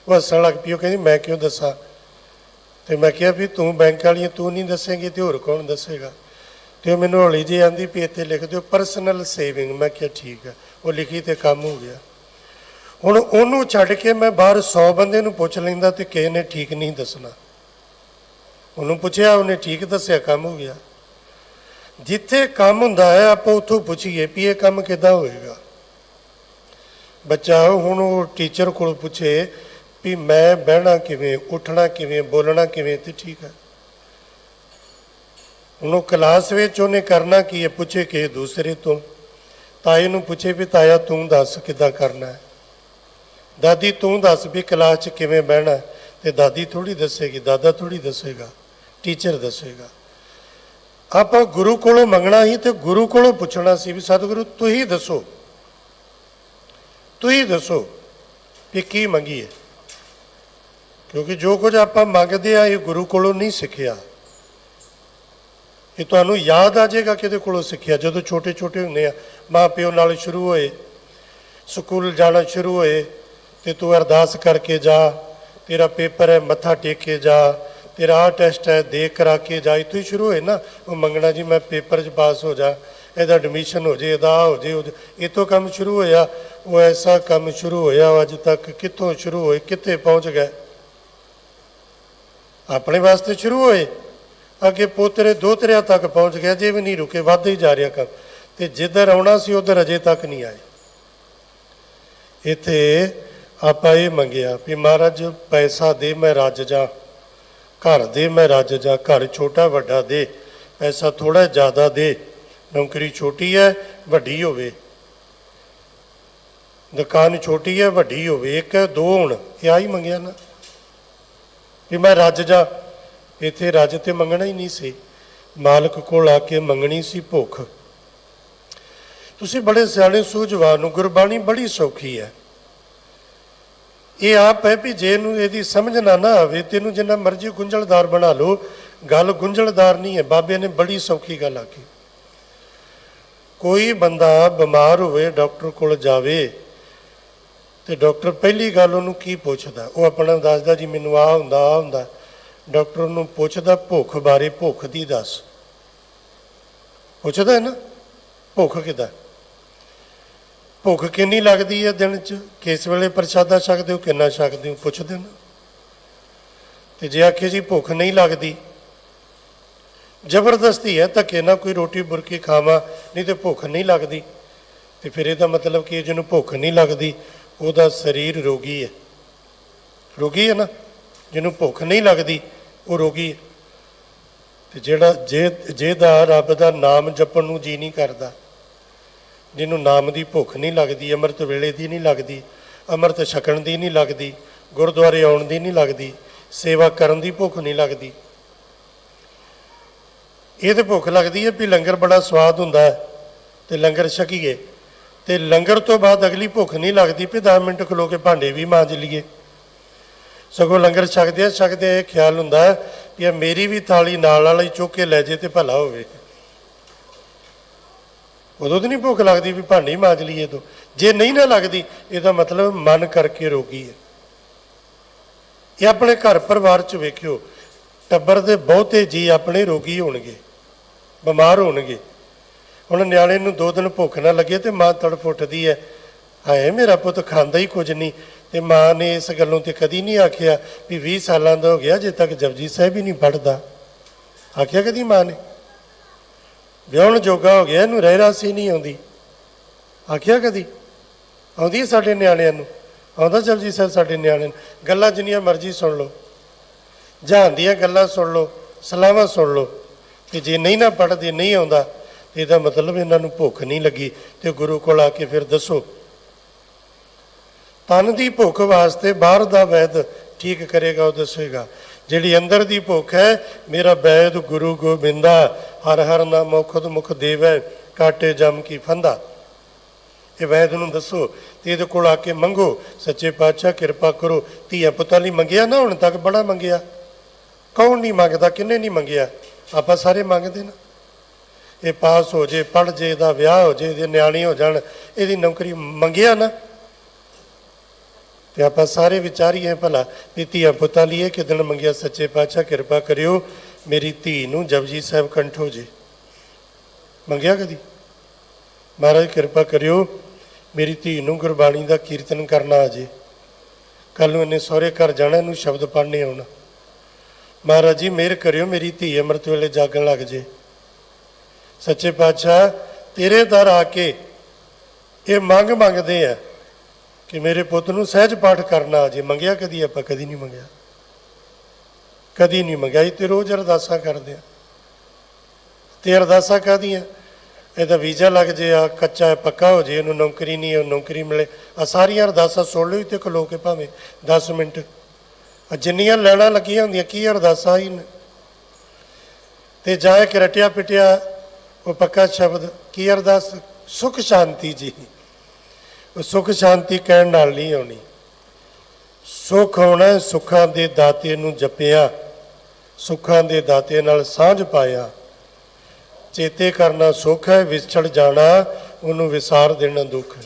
ਉਹ ਹੱਸਣ ਲੱਗ ਪਈ। ਉਹ ਕਹਿੰਦੀ ਮੈਂ ਕਿਉਂ ਦੱਸਾਂ? ਤੇ ਮੈਂ ਕਿਹਾ ਵੀ ਤੂੰ ਬੈਂਕ ਵਾਲੀ ਤੂੰ ਨਹੀਂ ਦੱਸੇਂਗੀ ਤੇ ਹੋਰ ਕੌਣ ਦੱਸੇਗਾ? ਤੇ ਉਹ ਮੈਨੂੰ ਹੌਲੀ ਜਿਹੀ ਆਂਦੀ ਵੀ ਇੱਥੇ ਲਿਖ ਦਿਓ ਪਰਸਨਲ ਸੇਵਿੰਗ। ਮੈਂ ਕਿਹਾ ਠੀਕ ਹੈ। ਉਹ ਲਿਖੀ ਤੇ ਕੰਮ ਹੋ ਗਿਆ। ਹੁਣ ਉਹਨੂੰ ਛੱਡ ਕੇ ਮੈਂ ਬਾਹਰ 100 ਬੰਦੇ ਨੂੰ ਪੁੱਛ ਲੈਂਦਾ ਤੇ ਕਿਸੇ ਨੇ ਠੀਕ ਨਹੀਂ ਦੱਸਣਾ। ਉਹਨੂੰ ਪੁੱਛਿਆ, ਉਹਨੇ ਠੀਕ ਦੱਸਿਆ, ਕੰਮ ਹੋ ਗਿਆ। ਜਿੱਥੇ ਕੰਮ ਹੁੰਦਾ ਹੈ ਆਪਾਂ ਉੱਥੋਂ ਪੁੱਛੀਏ ਵੀ ਇਹ ਕੰਮ ਕਿੱਦਾਂ ਹੋਏਗਾ। ਬੱਚਾ ਹੁਣ ਉਹ ਟੀਚਰ ਕੋਲ ਪੁੱਛੇ ਵੀ ਮੈਂ ਬਹਿਣਾ ਕਿਵੇਂ, ਉੱਠਣਾ ਕਿਵੇਂ, ਬੋਲਣਾ ਕਿਵੇਂ, ਤੇ ਠੀਕ ਹੈ। ਉਹਨੂੰ ਕਲਾਸ ਵਿੱਚ ਉਹਨੇ ਕਰਨਾ ਕੀ ਹੈ, ਪੁੱਛੇ ਕਿਸੇ ਦੂਸਰੇ ਤੋਂ। ਤਾਏ ਨੂੰ ਪੁੱਛੇ ਵੀ ਤਾਇਆ ਤੂੰ ਦੱਸ ਕਿੱਦਾਂ ਕਰਨਾ ਹੈ। ਦਾਦੀ ਤੂੰ ਦੱਸ ਵੀ ਕਲਾਸ 'ਚ ਕਿਵੇਂ ਬਹਿਣਾ, ਤੇ ਦਾਦੀ ਥੋੜ੍ਹੀ ਦੱਸੇਗੀ, ਦਾਦਾ ਥੋੜ੍ਹੀ ਦੱਸੇਗਾ, ਟੀਚਰ ਦੱਸੇਗਾ। ਆਪਾਂ ਗੁਰੂ ਕੋਲੋਂ ਮੰਗਣਾ ਸੀ ਤੇ ਗੁਰੂ ਕੋਲੋਂ ਪੁੱਛਣਾ ਸੀ ਵੀ ਸਤਿਗੁਰੂ ਤੁਸੀਂ ਦੱਸੋ, ਤੁਸੀਂ ਦੱਸੋ ਵੀ ਕੀ ਮੰਗੀਏ। ਕਿਉਂਕਿ ਜੋ ਕੁਝ ਆਪਾਂ ਮੰਗਦੇ ਆ ਇਹ ਗੁਰੂ ਕੋਲੋਂ ਨਹੀਂ ਸਿੱਖਿਆ। ਇਹ ਤੁਹਾਨੂੰ ਯਾਦ ਆ ਜਾਏਗਾ ਕਿਹਦੇ ਕੋਲੋਂ ਸਿੱਖਿਆ। ਜਦੋਂ ਛੋਟੇ ਛੋਟੇ ਹੁੰਦੇ ਆ, ਮਾਂ ਪਿਓ ਨਾਲ ਸ਼ੁਰੂ ਹੋਏ, ਸਕੂਲ ਜਾਣਾ ਸ਼ੁਰੂ ਹੋਏ ਤੇ ਤੂੰ ਅਰਦਾਸ ਕਰਕੇ ਜਾ, ਤੇਰਾ ਪੇਪਰ ਹੈ ਮੱਥਾ ਟੇਕ ਕੇ ਜਾ, ਤੇਰਾ ਆਹ ਟੈਸਟ ਹੈ ਦੇ ਕਰਾ ਕੇ ਜਾ। ਇੱਥੋਂ ਹੀ ਸ਼ੁਰੂ ਹੋਏ ਨਾ ਉਹ ਮੰਗਣਾ ਜੀ ਮੈਂ ਪੇਪਰ 'ਚ ਪਾਸ ਹੋ ਜਾ, ਇਹਦਾ ਐਡਮਿਸ਼ਨ ਹੋ ਜੇ, ਇਹਦਾ ਹੋ ਜੇ, ਇੱਥੋਂ ਕੰਮ ਸ਼ੁਰੂ ਹੋਇਆ। ਉਹ ਐਸਾ ਕੰਮ ਸ਼ੁਰੂ ਹੋਇਆ ਅੱਜ ਤੱਕ ਕਿੱਥੋਂ ਸ਼ੁਰੂ ਹੋਏ ਕਿੱਥੇ ਪਹੁੰਚ ਗਏ। ਆਪਣੇ ਵਾਸਤੇ ਸ਼ੁਰੂ ਹੋਏ, ਅੱਗੇ ਪੋਤਰੇ ਦੋਤਰਿਆਂ ਤੱਕ ਪਹੁੰਚ ਗਿਆ, ਜੇ ਵੀ ਨਹੀਂ ਰੁਕੇ, ਵੱਧ ਹੀ ਜਾ ਰਿਹਾ ਕੰਮ। ਤੇ ਜਿੱਧਰ ਆਉਣਾ ਸੀ ਉਧਰ ਅਜੇ ਤੱਕ ਨਹੀਂ ਆਏ। ਇੱਥੇ ਆਪਾਂ ਇਹ ਮੰਗਿਆ ਵੀ ਮਹਾਰਾਜ ਪੈਸਾ ਦੇ ਮੈਂ ਰੱਜ ਜਾ, ਘਰ ਦੇ ਮੈਂ ਰੱਜ ਜਾ। ਘਰ ਛੋਟਾ ਵੱਡਾ ਦੇ, ਪੈਸਾ ਥੋੜਾ ਜ਼ਿਆਦਾ ਦੇ, ਨੌਕਰੀ ਛੋਟੀ ਹੈ ਵੱਡੀ ਹੋਵੇ, ਦੁਕਾਨ ਛੋਟੀ ਹੈ ਵੱਡੀ ਹੋਵੇ, ਇੱਕ ਹੈ ਦੋ ਹੋਣ। ਇਹ ਆਹੀ ਮੰਗਿਆ ਨਾ ਵੀ ਮੈਂ ਰੱਜ ਜਾ। ਇੱਥੇ ਰੱਜ ਤੇ ਮੰਗਣਾ ਹੀ ਨਹੀਂ ਸੀ, ਮਾਲਕ ਕੋਲ ਆ ਕੇ ਮੰਗਣੀ ਸੀ ਭੁੱਖ। ਤੁਸੀਂ ਬੜੇ ਸਿਆਣੇ ਸੂਝਵਾਨ ਨੂੰ, ਗੁਰਬਾਣੀ ਬੜੀ ਸੌਖੀ ਹੈ। ਇਹ ਆਪ ਹੈ ਵੀ ਜੇ ਇਹਨੂੰ ਇਹਦੀ ਸਮਝ ਨਾ ਆਵੇ ਤੈਨੂੰ ਜਿੰਨਾ ਮਰਜ਼ੀ ਗੁੰਝਲਦਾਰ ਬਣਾ ਲਓ, ਗੱਲ ਗੁੰਝਲਦਾਰ ਨਹੀਂ ਹੈ। ਬਾਬੇ ਨੇ ਬੜੀ ਸੌਖੀ ਗੱਲ ਆਖੀ। ਕੋਈ ਬੰਦਾ ਬਿਮਾਰ ਹੋਵੇ ਡਾਕਟਰ ਕੋਲ ਜਾਵੇ ਤੇ ਡਾਕਟਰ ਪਹਿਲੀ ਗੱਲ ਉਹਨੂੰ ਕੀ ਪੁੱਛਦਾ? ਉਹ ਆਪਣਾ ਦੱਸਦਾ ਜੀ ਮੈਨੂੰ ਆਹ ਹੁੰਦਾ ਆਹ ਹੁੰਦਾ। ਡਾਕਟਰ ਨੂੰ ਪੁੱਛਦਾ ਭੁੱਖ ਬਾਰੇ, ਭੁੱਖ ਦੀ ਦੱਸ। ਪੁੱਛਦਾ ਹੈ ਨਾ, ਭੁੱਖ ਕਿੱਦਾਂ, ਭੁੱਖ ਕਿੰਨੀ ਲੱਗਦੀ ਹੈ ਦਿਨ 'ਚ, ਕਿਸ ਵੇਲੇ ਪ੍ਰਸ਼ਾਦਾ ਛਕਦੇ ਹੋ, ਕਿੰਨਾ ਛਕਦੇ ਹੋ, ਪੁੱਛਦੇ ਨਾ। ਤੇ ਜੇ ਆਖੇ ਜੀ ਭੁੱਖ ਨਹੀਂ ਲੱਗਦੀ, ਜ਼ਬਰਦਸਤੀ ਹੈ ਧੱਕੇ ਨਾਲ ਕੋਈ ਰੋਟੀ ਬੁਰਕੀ ਖਾਵਾਂ ਨਹੀਂ ਤੇ ਭੁੱਖ ਨਹੀਂ ਲੱਗਦੀ, ਤੇ ਫਿਰ ਇਹਦਾ ਮਤਲਬ ਕਿ ਜਿਹਨੂੰ ਭੁੱਖ ਨਹੀਂ ਲੱਗਦੀ ਉਹਦਾ ਸਰੀਰ ਰੋਗੀ ਹੈ। ਰੋਗੀ ਹੈ ਨਾ, ਜਿਹਨੂੰ ਭੁੱਖ ਨਹੀਂ ਲੱਗਦੀ ਉਹ ਰੋਗੀ ਹੈ। ਤੇ ਜਿਹੜਾ ਜਿਹਦਾ ਰੱਬ ਦਾ ਨਾਮ ਜਪਣ ਨੂੰ ਜੀ ਨਹੀਂ ਕਰਦਾ, ਜਿਹਨੂੰ ਨਾਮ ਦੀ ਭੁੱਖ ਨਹੀਂ ਲੱਗਦੀ, ਅੰਮ੍ਰਿਤ ਵੇਲੇ ਦੀ ਨਹੀਂ ਲੱਗਦੀ, ਅੰਮ੍ਰਿਤ ਛਕਣ ਦੀ ਨਹੀਂ ਲੱਗਦੀ, ਗੁਰਦੁਆਰੇ ਆਉਣ ਦੀ ਨਹੀਂ ਲੱਗਦੀ, ਸੇਵਾ ਕਰਨ ਦੀ ਭੁੱਖ ਨਹੀਂ ਲੱਗਦੀ, ਇਹ ਤੇ ਭੁੱਖ ਲੱਗਦੀ ਹੈ ਵੀ ਲੰਗਰ ਬੜਾ ਸਵਾਦ ਹੁੰਦਾ ਹੈ ਤੇ ਲੰਗਰ ਛਕੀਏ, ਤੇ ਲੰਗਰ ਤੋਂ ਬਾਅਦ ਅਗਲੀ ਭੁੱਖ ਨਹੀਂ ਲੱਗਦੀ ਵੀ 10 ਮਿੰਟ ਖਲੋ ਕੇ ਭਾਂਡੇ ਵੀ ਮਾਂਜ ਲਈਏ। ਸਗੋਂ ਲੰਗਰ ਛਕਦੇ ਇਹ ਖਿਆਲ ਹੁੰਦਾ ਹੈ ਵੀ ਮੇਰੀ ਵੀ ਥਾਲੀ ਨਾਲ ਵਾਲਾ ਹੀ ਚੁੱਕ ਕੇ ਲੈ ਜੇ ਤੇ ਭਲਾ ਹੋਵੇ। ਉਦੋਂ ਤਾਂ ਨਹੀਂ ਭੁੱਖ ਲੱਗਦੀ ਵੀ ਭਾਂਡੇ ਹੀ ਮਾਂਜ ਲਈਏ। ਤੋਂ ਜੇ ਨਹੀਂ ਨਾ ਲੱਗਦੀ ਇਹਦਾ ਮਤਲਬ ਮਨ ਕਰਕੇ ਰੋਗੀ ਹੈ। ਇਹ ਆਪਣੇ ਘਰ ਪਰਿਵਾਰ 'ਚ ਵੇਖਿਓ, ਟੱਬਰ ਦੇ ਬਹੁਤੇ ਜੀ ਆਪਣੇ ਰੋਗੀ ਹੋਣਗੇ, ਬਿਮਾਰ ਹੋਣਗੇ। ਹੁਣ ਨਿਆਣੇ ਨੂੰ 2 ਦਿਨ ਭੁੱਖ ਨਾ ਲੱਗੇ ਤੇ ਮਾਂ ਤੜਫ ਉੱਠਦੀ ਹੈ, ਹਾਏ ਮੇਰਾ ਪੁੱਤ ਖਾਂਦਾ ਹੀ ਕੁਝ ਨਹੀਂ। ਤੇ ਮਾਂ ਨੇ ਇਸ ਗੱਲੋਂ ਤੇ ਕਦੀ ਨਹੀਂ ਆਖਿਆ ਵੀ 20 ਸਾਲਾਂ ਦਾ ਹੋ ਗਿਆ ਅਜੇ ਤੱਕ ਜਪਜੀ ਸਾਹਿਬ ਹੀ ਨਹੀਂ ਪੜ੍ਹਦਾ। ਆਖਿਆ ਕਦੀ ਮਾਂ ਨੇ? ਵਿਆਹਣ ਜੋਗਾ ਹੋ ਗਿਆ ਇਹਨੂੰ ਰਹਿ ਰਾਸੀ ਨਹੀਂ ਆਉਂਦੀ, ਆਖਿਆ ਕਦੀ? ਆਉਂਦੀ ਸਾਡੇ ਨਿਆਣਿਆਂ ਨੂੰ, ਆਉਂਦਾ ਜਪਜੀ ਸਾਹਿਬ ਸਾਡੇ ਨਿਆਣਿਆਂ ਨੂੰ? ਗੱਲਾਂ ਜਿੰਨੀਆਂ ਮਰਜ਼ੀ ਸੁਣ ਲਓ, ਜਹਾਨ ਦੀਆਂ ਗੱਲਾਂ ਸੁਣ ਲਓ, ਸਲਾਹਾਂ ਸੁਣ ਲਓ, ਤੇ ਜੇ ਨਹੀਂ ਨਾ ਪੜ੍ਹਦੇ, ਨਹੀਂ ਆਉਂਦਾ, ਇਹਦਾ ਮਤਲਬ ਇਹਨਾਂ ਨੂੰ ਭੁੱਖ ਨਹੀਂ ਲੱਗੀ। ਤੇ ਗੁਰੂ ਕੋਲ ਆ ਕੇ ਫਿਰ ਦੱਸੋ। ਤਨ ਦੀ ਭੁੱਖ ਵਾਸਤੇ ਬਾਹਰ ਦਾ ਵੈਦ ਠੀਕ ਕਰੇਗਾ, ਉਹ ਦੱਸੇਗਾ। ਜਿਹੜੀ ਅੰਦਰ ਦੀ ਭੁੱਖ ਹੈ, ਮੇਰਾ ਵੈਦ ਗੁਰੂ ਗੋਬਿੰਦਾ, ਹਰ ਹਰ ਨਾਮ ਖੁਦ ਮੁਖ ਦੇਵੈ, ਕਾਟੇ ਜਮ ਕੀ ਫੰਦਾ। ਇਹ ਵੈਦ ਨੂੰ ਦੱਸੋ ਤੇ ਇਹਦੇ ਕੋਲ ਆ ਕੇ ਮੰਗੋ, ਸੱਚੇ ਪਾਤਸ਼ਾਹ ਕਿਰਪਾ ਕਰੋ। ਧੀਆਂ ਪੁੱਤਾਂ ਲਈ ਮੰਗਿਆ ਨਾ, ਹੁਣ ਤੱਕ ਬੜਾ ਮੰਗਿਆ, ਕੌਣ ਨਹੀਂ ਮੰਗਦਾ, ਕਿੰਨੇ ਨਹੀਂ ਮੰਗਿਆ? ਆਪਾਂ ਸਾਰੇ ਮੰਗਦੇ ਨਾ। ਇਹ ਪਾਸ ਹੋ ਜੇ, ਪੜ੍ਹ ਜੇ, ਇਹਦਾ ਵਿਆਹ ਹੋ ਜੇ, ਇਹਦੇ ਨਿਆਣੇ ਹੋ ਜਾਣ, ਇਹਦੀ ਨੌਕਰੀ, ਮੰਗਿਆ ਨਾ। ਤੇ ਆਪਾਂ ਸਾਰੇ ਵਿਚਾਰੀਏ ਭਲਾ ਵੀ ਧੀਆਂ ਪੁੱਤਾਂ ਲਈ ਕਿਦਣ ਮੰਗਿਆ, ਸੱਚੇ ਪਾਤਸ਼ਾਹ ਕਿਰਪਾ ਕਰਿਓ ਮੇਰੀ ਧੀ ਨੂੰ ਜਪਜੀ ਸਾਹਿਬ ਕੰਠ ਹੋ ਜੇ। ਮੰਗਿਆ ਕਦੀ? ਮਹਾਰਾਜ ਕਿਰਪਾ ਕਰਿਓ ਮੇਰੀ ਧੀ ਨੂੰ ਗੁਰਬਾਣੀ ਦਾ ਕੀਰਤਨ ਕਰਨਾ ਆ ਜੇ, ਕੱਲ ਨੂੰ ਇਹਨੇ ਸਹੁਰੇ ਘਰ ਜਾਣਾ, ਇਹਨੂੰ ਸ਼ਬਦ ਪੜ੍ਹਨੇ ਆਉਣਾ। ਮਹਾਰਾਜ ਜੀ ਮਿਹਰ ਕਰਿਓ ਮੇਰੀ ਧੀ ਅੰਮ੍ਰਿਤ ਵੇਲੇ ਜਾਗਣ ਲੱਗ ਜੇ। ਸੱਚੇ ਪਾਤਸ਼ਾਹ ਤੇਰੇ ਦਰ ਆ ਕੇ ਇਹ ਮੰਗਦੇ ਆ ਕਿ ਮੇਰੇ ਪੁੱਤ ਨੂੰ ਸਹਿਜ ਪਾਠ ਕਰਨਾ ਆ ਜੇ। ਮੰਗਿਆ ਕਦੀ ਆਪਾਂ? ਕਦੀ ਨਹੀਂ ਮੰਗਿਆ, ਕਦੀ ਨਹੀਂ ਮੰਗਿਆ। ਇਹ ਤੇ ਰੋਜ਼ ਅਰਦਾਸਾਂ ਕਰਦੇ ਆ। ਤੇ ਅਰਦਾਸਾਂ ਕਾਹਦੀਆਂ? ਇਹਦਾ ਵੀਜ਼ਾ ਲੱਗ ਜੇ, ਆ ਕੱਚਾ ਹੈ ਪੱਕਾ ਹੋ ਜੇ, ਇਹਨੂੰ ਨੌਕਰੀ ਨਹੀਂ, ਉਹ ਨੌਕਰੀ ਮਿਲੇ। ਆ ਸਾਰੀਆਂ ਅਰਦਾਸਾਂ ਸੁਣ ਲਓ ਤੇ ਖਲੋ ਕੇ ਭਾਵੇਂ 10 ਮਿੰਟ। ਜਿੰਨੀਆਂ ਲੈਣਾ ਲੱਗੀਆਂ ਹੁੰਦੀਆਂ, ਕੀ ਅਰਦਾਸਾਂ ਹੀ ਨੇ। ਤੇ ਜਾ ਕੇ ਰਟਿਆ ਪਿਟਿਆ ਉਹ ਪੱਕਾ ਸ਼ਬਦ, ਕੀ ਅਰਦਾਸ? ਸੁਖ ਸ਼ਾਂਤੀ ਜੀ। ਉਹ ਸੁਖ ਸ਼ਾਂਤੀ ਕਹਿਣ ਨਾਲ ਨਹੀਂ ਆਉਣੀ। ਸੁਖ ਆਉਣਾ ਸੁੱਖਾਂ ਦੇ ਦਾਤੇ ਨੂੰ ਜਪਿਆ, ਸੁੱਖਾਂ ਦੇ ਦਾਤੇ ਨਾਲ ਸਾਂਝ ਪਾਇਆ। ਚੇਤੇ ਕਰਨਾ ਸੁੱਖ ਹੈ, ਵਿਛੜ ਜਾਣਾ ਉਹਨੂੰ ਵਿਸਾਰ ਦੇਣਾ ਦੁੱਖ ਹੈ।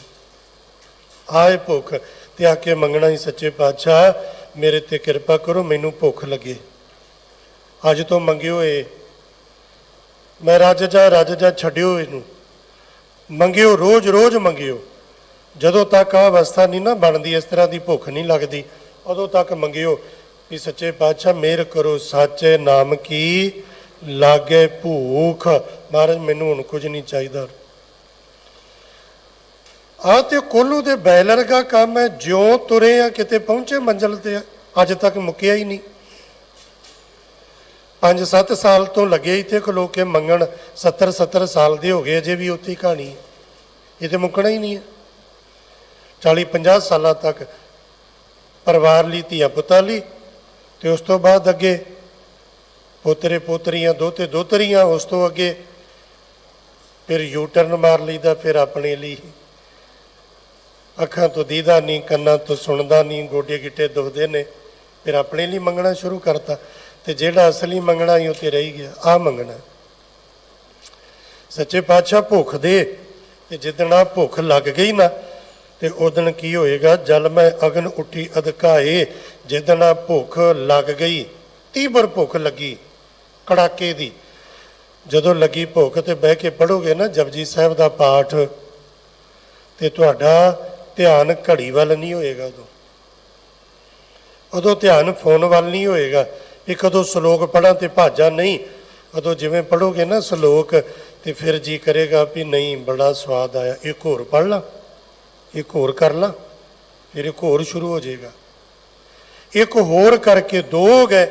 ਆਏ ਭੁੱਖ ਤੇ ਆ ਕੇ ਮੰਗਣਾ ਹੀ, ਸੱਚੇ ਪਾਤਸ਼ਾਹ ਮੇਰੇ ਤੇ ਕਿਰਪਾ ਕਰੋ, ਮੈਨੂੰ ਭੁੱਖ ਲੱਗੇ। ਅੱਜ ਤੋਂ ਮੰਗਿਓ ਇਹ, ਮੈਂ ਰੱਜ ਜਾ ਛੱਡਿਓ ਇਹਨੂੰ, ਮੰਗਿਓ ਰੋਜ਼ ਰੋਜ਼ ਮੰਗਿਓ। ਜਦੋਂ ਤੱਕ ਆ ਅਵਸਥਾ ਨਹੀਂ ਨਾ ਬਣਦੀ, ਇਸ ਤਰ੍ਹਾਂ ਦੀ ਭੁੱਖ ਨਹੀਂ ਲੱਗਦੀ, ਉਦੋਂ ਤੱਕ ਮੰਗਿਓ ਵੀ ਸੱਚੇ ਪਾਤਸ਼ਾਹ ਮਿਹਰ ਕਰੋ, ਸਾਚੇ ਨਾਮ ਕੀ ਲਾਗੇ ਭੂਖ। ਮਹਾਰਾਜ ਮੈਨੂੰ ਹੁਣ ਕੁਝ ਨਹੀਂ ਚਾਹੀਦਾ। ਆ ਤੇ ਕੋਲੂ ਦੇ ਬੈਲਰ ਦਾ ਕੰਮ ਹੈ, ਜਿਉਂ ਤੁਰੇ ਆ ਕਿਤੇ ਪਹੁੰਚੇ ਮੰਜ਼ਿਲ ਤੇ, ਅੱਜ ਤੱਕ ਮੁੱਕਿਆ ਹੀ ਨਹੀਂ। 5-7 ਸਾਲ ਤੋਂ ਲੱਗੇ ਇੱਥੇ ਖਲੋ ਕੇ ਮੰਗਣ, 70 ਸਾਲ ਦੇ ਹੋ ਗਏ, ਅਜੇ ਵੀ ਉੱਥੇ ਹੀ ਕਹਾਣੀ। ਇਹ ਤੇ ਮੁੱਕਣਾ ਹੀ ਨਹੀਂ ਹੈ। 40-50 ਸਾਲਾਂ ਤੱਕ ਪਰਿਵਾਰ ਲਈ, ਧੀਆਂ ਪੁੱਤਾਂ ਲਈ, ਤੇ ਉਸ ਤੋਂ ਬਾਅਦ ਅੱਗੇ ਪੋਤਰੇ ਪੋਤਰੀਆਂ, ਦੋਤੇ ਦੋਤਰੀਆਂ, ਉਸ ਤੋਂ ਅੱਗੇ ਫਿਰ ਯੂਟਰਨ ਮਾਰ ਲਈਦਾ, ਫਿਰ ਆਪਣੇ ਲਈ। ਅੱਖਾਂ ਤੋਂ ਦੀਦਾ ਨਹੀਂ, ਕੰਨਾਂ ਤੋਂ ਸੁਣਦਾ ਨਹੀਂ, ਗੋਡੇ ਗਿੱਟੇ ਦੁਖਦੇ ਨੇ, ਫਿਰ ਆਪਣੇ ਲਈ ਮੰਗਣਾ ਸ਼ੁਰੂ ਕਰਤਾ। ਤੇ ਜਿਹੜਾ ਅਸਲੀ ਮੰਗਣਾ ਹੀ ਉਹ ਤੇ ਰਹਿ ਗਿਆ, ਆ ਮੰਗਣਾ। ਸੱਚੇ ਪਾਤਸ਼ਾਹ ਭੁੱਖ ਦੇ, ਤੇ ਜਿੱਦਣ ਆ ਭੁੱਖ ਲੱਗ ਗਈ ਨਾ ਤੇ ਉਦਣ ਕੀ ਹੋਏਗਾ? ਜਲ ਮੈਂ ਅਗਨ ਉੱਠੀ ਅਧਕਾਏ। ਜਿੱਦਣ ਆ ਭੁੱਖ ਲੱਗ ਗਈ, ਤੀਬਰ ਭੁੱਖ ਲੱਗੀ ਕੜਾਕੇ ਦੀ, ਜਦੋਂ ਲੱਗੀ ਭੁੱਖ ਤੇ ਬਹਿ ਕੇ ਪੜ੍ਹੋਗੇ ਨਾ ਜਪਜੀ ਸਾਹਿਬ ਦਾ ਪਾਠ, ਤੇ ਤੁਹਾਡਾ ਧਿਆਨ ਘੜੀ ਵੱਲ ਨਹੀਂ ਹੋਏਗਾ। ਉਦੋਂ ਧਿਆਨ ਫੋਨ ਵੱਲ ਨਹੀਂ ਹੋਏਗਾ ਵੀ ਕਦੋਂ ਸ਼ਲੋਕ ਪੜ੍ਹਾਂ ਤੇ ਭਾਜਾਂ, ਨਹੀਂ। ਉਦੋਂ ਜਿਵੇਂ ਪੜ੍ਹੋਗੇ ਨਾ ਸ਼ਲੋਕ ਤੇ ਫਿਰ ਜੀ ਕਰੇਗਾ ਵੀ ਨਹੀਂ ਬੜਾ ਸਵਾਦ ਆਇਆ, ਇੱਕ ਹੋਰ ਪੜ੍ਹ ਲਾਂ, ਇੱਕ ਹੋਰ ਕਰ ਲਾਂ, ਫਿਰ ਇੱਕ ਹੋਰ ਸ਼ੁਰੂ ਹੋ ਜਾਏਗਾ। ਇੱਕ ਹੋਰ ਕਰਕੇ ਦੋ ਹੋ ਗਏ,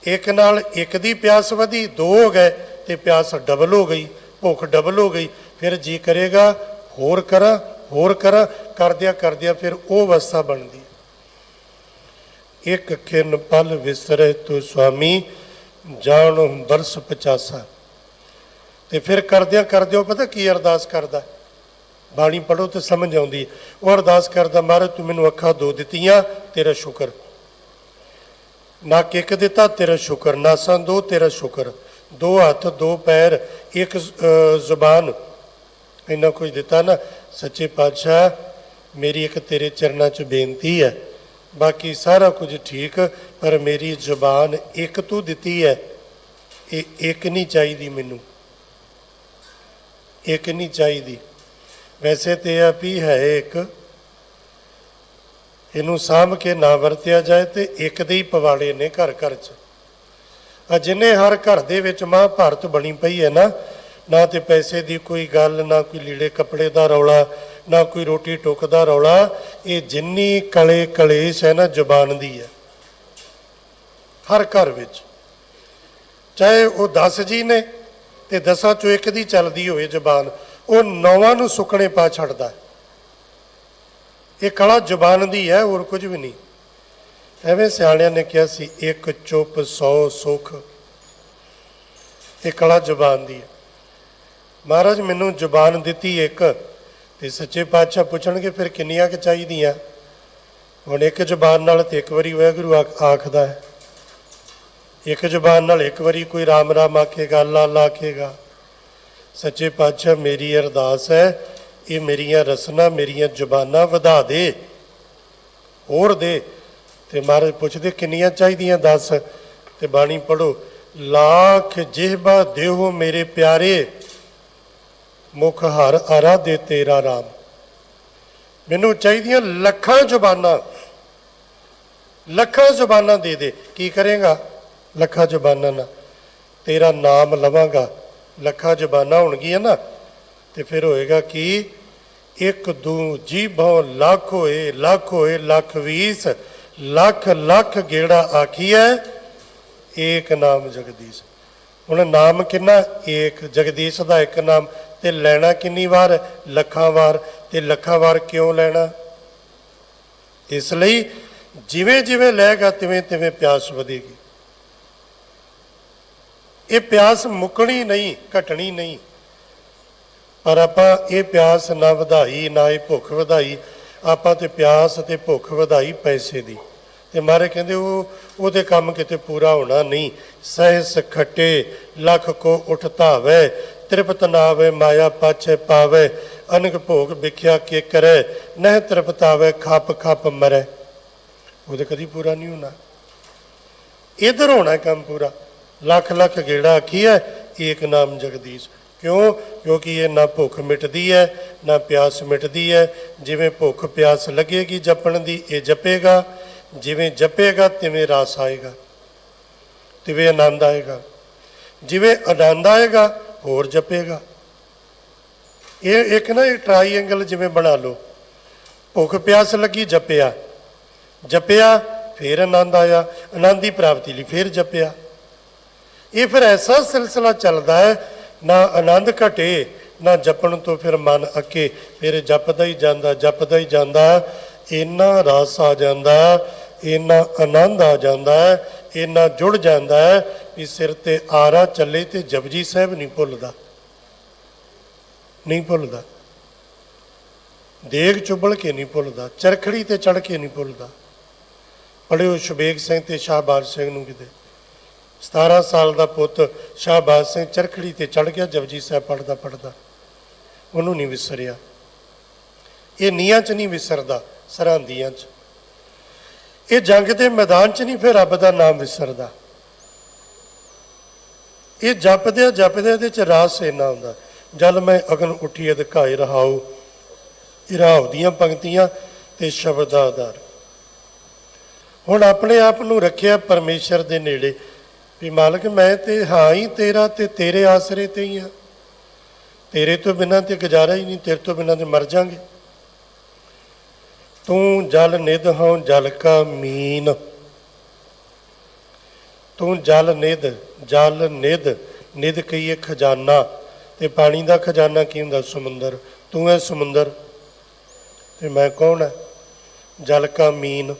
ਇੱਕ ਨਾਲ ਇੱਕ ਦੀ ਪਿਆਸ ਵਧੀ, ਦੋ ਹੋ ਗਏ ਤੇ ਪਿਆਸ ਡਬਲ ਹੋ ਗਈ, ਭੁੱਖ ਡਬਲ ਹੋ ਗਈ। ਫਿਰ ਜੀ ਕਰੇਗਾ ਹੋਰ ਕਰਾਂ, ਹੋਰ ਕਰਾਂ, ਕਰਦਿਆਂ ਕਰਦਿਆਂ ਫਿਰ ਉਹ ਅਵਸਥਾ ਬਣਦੀ। ਇੱਕ ਖਿਨ ਪਲ ਵਿਸਰੇ ਤੂੰ ਸੁਆਮੀ, ਜਾਣੋ ਬਰਸ 50। ਤੇ ਫਿਰ ਕਰਦਿਆਂ ਕਰਦਿਆਂ ਪਤਾ ਕੀ ਅਰਦਾਸ ਕਰਦਾ, ਬਾਣੀ ਪੜ੍ਹੋ ਤੇ ਸਮਝ ਆਉਂਦੀ। ਉਹ ਅਰਦਾਸ ਕਰਦਾ, ਮਹਾਰਾਜ ਤੂੰ ਮੈਨੂੰ ਅੱਖਾਂ ਦੋ ਦਿੱਤੀਆਂ, ਤੇਰਾ ਸ਼ੁਕਰ। ਨੱਕ ਇੱਕ ਦਿੱਤਾ, ਤੇਰਾ ਸ਼ੁਕਰ। ਨਾਸਾਂ ਦੋ, ਤੇਰਾ ਸ਼ੁਕਰ। ਦੋ ਹੱਥ, ਦੋ ਪੈਰ, ਇੱਕ ਜ਼ੁਬਾਨ, ਇੰਨਾ ਕੁਝ ਦਿੱਤਾ ਨਾ। ਸੱਚੇ ਪਾਤਸ਼ਾਹ ਮੇਰੀ ਇੱਕ ਤੇਰੇ ਚਰਨਾਂ 'ਚ ਬੇਨਤੀ ਹੈ, ਬਾਕੀ ਸਾਰਾ ਕੁਝ ਠੀਕ, ਪਰ ਮੇਰੀ ਜ਼ੁਬਾਨ ਇੱਕ ਤੂੰ ਦਿੱਤੀ ਹੈ, ਇਹ ਇੱਕ ਨਹੀਂ ਚਾਹੀਦੀ ਮੈਨੂੰ, ਇੱਕ ਨਹੀਂ ਚਾਹੀਦੀ। ਵੈਸੇ ਤੇ ਇਹ ਵੀ ਹੈ ਇੱਕ, ਇਹਨੂੰ ਸਾਂਭ ਕੇ ਨਾ ਵਰਤਿਆ ਜਾਏ ਤੇ ਇੱਕ ਦੇ ਹੀ ਪਵਾੜੇ ਨੇ ਘਰ ਘਰ 'ਚ। ਜਿੰਨੇ ਹਰ ਘਰ ਦੇ ਵਿੱਚ ਮਹਾਭਾਰਤ ਬਣੀ ਪਈ ਹੈ ਨਾ, ਨਾ ਤੇ ਪੈਸੇ ਦੀ ਕੋਈ ਗੱਲ, ਨਾ ਕੋਈ ਲੀੜੇ ਕੱਪੜੇ ਦਾ ਰੌਲਾ, ਨਾ ਕੋਈ ਰੋਟੀ ਟੁੱਕ ਦਾ ਰੌਲਾ। ਇਹ ਜਿੰਨੀ ਕਲੇ ਕਲੇਸ਼ ਹੈ ਨਾ ਜ਼ੁਬਾਨ ਦੀ ਹੈ ਹਰ ਘਰ ਵਿੱਚ। ਚਾਹੇ ਉਹ 10 ਜੀ ਨੇ ਤੇ 10 ਚੋਂ ਇੱਕ ਦੀ ਚੱਲਦੀ ਹੋਵੇ ਜ਼ੁਬਾਨ, ਉਹ 9 ਨੂੰ ਸੁੱਕਣੇ ਪਾ ਛੱਡਦਾ। ਇਹ ਕਲਾ ਜ਼ੁਬਾਨ ਦੀ ਹੈ, ਹੋਰ ਕੁਝ ਵੀ ਨਹੀਂ। ਐਵੇਂ ਸਿਆਣਿਆਂ ਨੇ ਕਿਹਾ ਸੀ, ਇੱਕ ਚੁੱਪ 100 ਸੁੱਖ। ਇਹ ਕਲਾ ਜ਼ੁਬਾਨ ਦੀ ਹੈ। ਮਹਾਰਾਜ ਮੈਨੂੰ ਜ਼ੁਬਾਨ ਦਿੱਤੀ ਇੱਕ, ਤੇ ਸੱਚੇ ਪਾਤਸ਼ਾਹ ਪੁੱਛਣਗੇ ਫਿਰ ਕਿੰਨੀਆਂ ਕੁ ਚਾਹੀਦੀਆਂ। ਹੁਣ ਇੱਕ ਜ਼ੁਬਾਨ ਨਾਲ ਤੇ ਇੱਕ ਵਾਰੀ ਵਾਹਿਗੁਰੂ ਆਖਦਾ ਹੈ, ਇੱਕ ਜ਼ੁਬਾਨ ਨਾਲ ਇੱਕ ਵਾਰੀ ਕੋਈ ਰਾਮ ਰਾਮ ਆਖੇਗਾ, ਅੱਲਾ ਅੱਲਾ ਆਖੇਗਾ। ਸੱਚੇ ਪਾਤਸ਼ਾਹ ਮੇਰੀ ਅਰਦਾਸ ਹੈ, ਇਹ ਮੇਰੀਆਂ ਰਸਨਾਂ, ਮੇਰੀਆਂ ਜ਼ੁਬਾਨਾਂ ਵਧਾ ਦੇ, ਹੋਰ ਦੇ। ਤੇ ਮਹਾਰਾਜ ਪੁੱਛਦੇ ਕਿੰਨੀਆਂ ਚਾਹੀਦੀਆਂ, ਦੱਸ। ਤੇ ਬਾਣੀ ਪੜ੍ਹੋ, ਲੱਖ ਜਿਹਬਾ ਦੇਹੋ ਮੇਰੇ ਪਿਆਰੇ, ਮੁਖ ਹਰ ਆਰਾਧੇ ਤੇਰਾ ਰਾਮ। ਮੈਨੂੰ ਚਾਹੀਦੀਆਂ ਲੱਖਾਂ ਜ਼ੁਬਾਨਾਂ, ਲੱਖਾਂ ਜ਼ੁਬਾਨਾਂ ਦੇ ਦੇ। ਕੀ ਕਰੇਗਾ ਲੱਖਾਂ ਜ਼ੁਬਾਨਾਂ ਨਾਲ? ਤੇਰਾ ਨਾਮ ਲਵਾਂਗਾ। ਲੱਖਾਂ ਜ਼ੁਬਾਨਾਂ ਹੋਣਗੀਆਂ ਨਾ, ਤੇ ਫਿਰ ਹੋਏਗਾ ਕਿ ਇੱਕ ਦੂ ਜੀਭੋਂ ਲੱਖ ਹੋਏ, ਲੱਖ ਹੋਏ, ਲੱਖ 20, ਲੱਖ ਲੱਖ ਗੇੜਾ ਆਖੀਐ, ਏਕ ਨਾਮ ਜਗਦੀਸ਼। ਹੁਣ ਨਾਮ ਕਿੰਨਾ? ਏਕ। ਜਗਦੀਸ਼ ਦਾ ਇੱਕ ਨਾਮ। ਤੇ ਲੈਣਾ ਕਿੰਨੀ ਵਾਰ? ਲੱਖਾਂ ਵਾਰ। ਤੇ ਲੱਖਾਂ ਵਾਰ ਕਿਉਂ ਲੈਣਾ? ਇਸ ਲਈ ਜਿਵੇਂ ਜਿਵੇਂ ਲਏਗਾ ਤਿਵੇਂ ਤਿਵੇਂ ਪਿਆਸ ਵਧੇਗੀ। ਇਹ ਪਿਆਸ ਮੁੱਕਣੀ ਨਹੀਂ, ਘਟਣੀ ਨਹੀਂ। ਪਰ ਆਪਾਂ ਇਹ ਪਿਆਸ ਨਾ ਵਧਾਈ, ਨਾ ਇਹ ਭੁੱਖ ਵਧਾਈ। ਆਪਾਂ ਤੇ ਪਿਆਸ ਤੇ ਭੁੱਖ ਵਧਾਈ ਪੈਸੇ ਦੀ। ਤੇ ਮਾਰੇ ਕਹਿੰਦੇ ਉਹਦੇ ਕੰਮ ਕਿਤੇ ਪੂਰਾ ਹੋਣਾ ਨਹੀਂ। ਸਹਿਸ ਖੱਟੇ ਲੱਖ ਕੋ ਉਠ ਧਾਵੈ, ਤ੍ਰਿਪਤ ਨਾ ਆਵੇ ਮਾਇਆ ਪਾਛੇ ਪਾਵੇ, ਅਨਕ ਭੋਗ ਵਿਖਿਆ ਕੇ ਕਰੇ, ਨਹਿ ਤ੍ਰਿਪਤਾਵੇ ਖੱਪ ਖੱਪ ਮਰੇ। ਉਹਦੇ ਕਦੀ ਪੂਰਾ ਨਹੀਂ ਹੋਣਾ। ਇੱਧਰ ਹੋਣਾ ਕੰਮ ਪੂਰਾ। ਲੱਖ ਲੱਖ ਗੇੜਾ ਆਖੀ ਹੈ, ਏਕ ਨਾਮ ਜਗਦੀਸ਼। ਕਿਉਂ? ਕਿਉਂਕਿ ਇਹ ਨਾ ਭੁੱਖ ਮਿਟਦੀ ਹੈ, ਨਾ ਪਿਆਸ ਮਿਟਦੀ ਹੈ। ਜਿਵੇਂ ਭੁੱਖ ਪਿਆਸ ਲੱਗੇਗੀ ਜਪਣ ਦੀ, ਇਹ ਜਪੇਗਾ। ਜਿਵੇਂ ਜਪੇਗਾ ਤਿਵੇਂ ਰਸ ਆਏਗਾ, ਤਿਵੇਂ ਆਨੰਦ ਆਏਗਾ। ਜਿਵੇਂ ਆਨੰਦ ਆਏਗਾ ਹੋਰ ਜਪੇਗਾ। ਇਹ ਇੱਕ ਨਾ ਇਹ ਟਰਾਈਐਂਗਲ ਜਿਵੇਂ ਬਣਾ ਲਓ। ਭੁੱਖ ਪਿਆਸ ਲੱਗੀ, ਜਪਿਆ, ਜਪਿਆ ਫਿਰ ਆਨੰਦ ਆਇਆ, ਆਨੰਦ ਦੀ ਪ੍ਰਾਪਤੀ ਲਈ ਫਿਰ ਜਪਿਆ। ਇਹ ਫਿਰ ਐਸਾ ਸਿਲਸਿਲਾ ਚੱਲਦਾ ਹੈ, ਨਾ ਆਨੰਦ ਘਟੇ ਨਾ ਜਪਣ ਤੋਂ ਫਿਰ ਮਨ ਅੱਕੇ। ਫਿਰ ਜਪਦਾ ਹੀ ਜਾਂਦਾ, ਜਪਦਾ ਹੀ ਜਾਂਦਾ। ਇੰਨਾ ਰਸ ਆ ਜਾਂਦਾ, ਇੰਨਾ ਆਨੰਦ ਆ ਜਾਂਦਾ, ਇੰਨਾ ਜੁੜ ਜਾਂਦਾ ਹੈ ਵੀ ਸਿਰ ਤੇ ਆਰਾ ਚੱਲੇ ਤੇ ਜਪਜੀ ਸਾਹਿਬ ਨਹੀਂ ਭੁੱਲਦਾ, ਨਹੀਂ ਭੁੱਲਦਾ। ਦੇਗ ਚੁੱਬਲ ਕੇ ਨਹੀਂ ਭੁੱਲਦਾ, ਚਰਖੜੀ ਤੇ ਚੜ੍ਹ ਕੇ ਨਹੀਂ ਭੁੱਲਦਾ। ਪੜ੍ਹਿਓ ਸ਼ਬੇਗ ਸਿੰਘ ਤੇ ਸ਼ਾਹਬਾਜ਼ ਸਿੰਘ ਨੂੰ। ਕਿਤੇ 17 ਸਾਲ ਦਾ ਪੁੱਤ ਸ਼ਾਹਬਾਜ਼ ਸਿੰਘ ਚਰਖੜੀ ਤੇ ਚੜ੍ਹ ਗਿਆ, ਜਪਜੀ ਸਾਹਿਬ ਪੜ੍ਹਦਾ ਪੜ੍ਹਦਾ। ਉਹਨੂੰ ਨਹੀਂ ਵਿਸਰਿਆ। ਇਹ ਨੀਹਾਂ 'ਚ ਨਹੀਂ ਵਿਸਰਦਾ, ਸਰਹੰਦੀਆਂ 'ਚ। ਇਹ ਜੰਗ ਦੇ ਮੈਦਾਨ 'ਚ ਨਹੀਂ ਫਿਰ ਰੱਬ ਦਾ ਨਾਮ ਵਿਸਰਦਾ। ਇਹ ਜਪਦਿਆਂ ਜਪਦਿਆਂ ਇਹਦੇ ਚ ਰਸ ਇੰਨਾ ਹੁੰਦਾ। ਜਲ ਮੈਂ ਅਗਨ ਉੱਠੀਏ ਦਿਖਾਏ ਰਹਾਉ, ਇਹ ਰਾਉ ਦੀਆਂ ਪੰਕਤੀਆਂ ਤੇ ਸ਼ਬਦ ਦਾ ਆਧਾਰ। ਹੁਣ ਆਪਣੇ ਆਪ ਨੂੰ ਰੱਖਿਆ ਪਰਮੇਸ਼ਰ ਦੇ ਨੇੜੇ ਵੀ ਮਾਲਕ ਮੈਂ ਤੇ ਹਾਂ ਹੀ ਤੇਰਾ ਤੇ ਤੇਰੇ ਆਸਰੇ ਤੇ ਹੀ ਹਾਂ, ਤੇਰੇ ਤੋਂ ਬਿਨਾਂ ਤੇ ਗੁਜ਼ਾਰਾ ਹੀ ਨਹੀਂ, ਤੇਰੇ ਤੋਂ ਬਿਨਾਂ ਤੇ ਮਰ ਜਾਵਾਂਗੇ। ਤੂੰ ਜਲ ਨਿਧ ਹੋਂ ਜਲ ਕਾ ਮੀਨ, ਤੂੰ ਜਲ ਨਿਧ, ਜਲ ਨਿਧ, ਨਿਧ ਕਹੀਏ ਖਜ਼ਾਨਾ, ਤੇ ਪਾਣੀ ਦਾ ਖਜ਼ਾਨਾ ਕੀ ਹੁੰਦਾ? ਸਮੁੰਦਰ। ਤੂੰ ਹੈ ਸਮੁੰਦਰ ਤੇ ਮੈਂ ਕੌਣ ਹੈ? ਜਲ ਕਾ ਮੀਨ,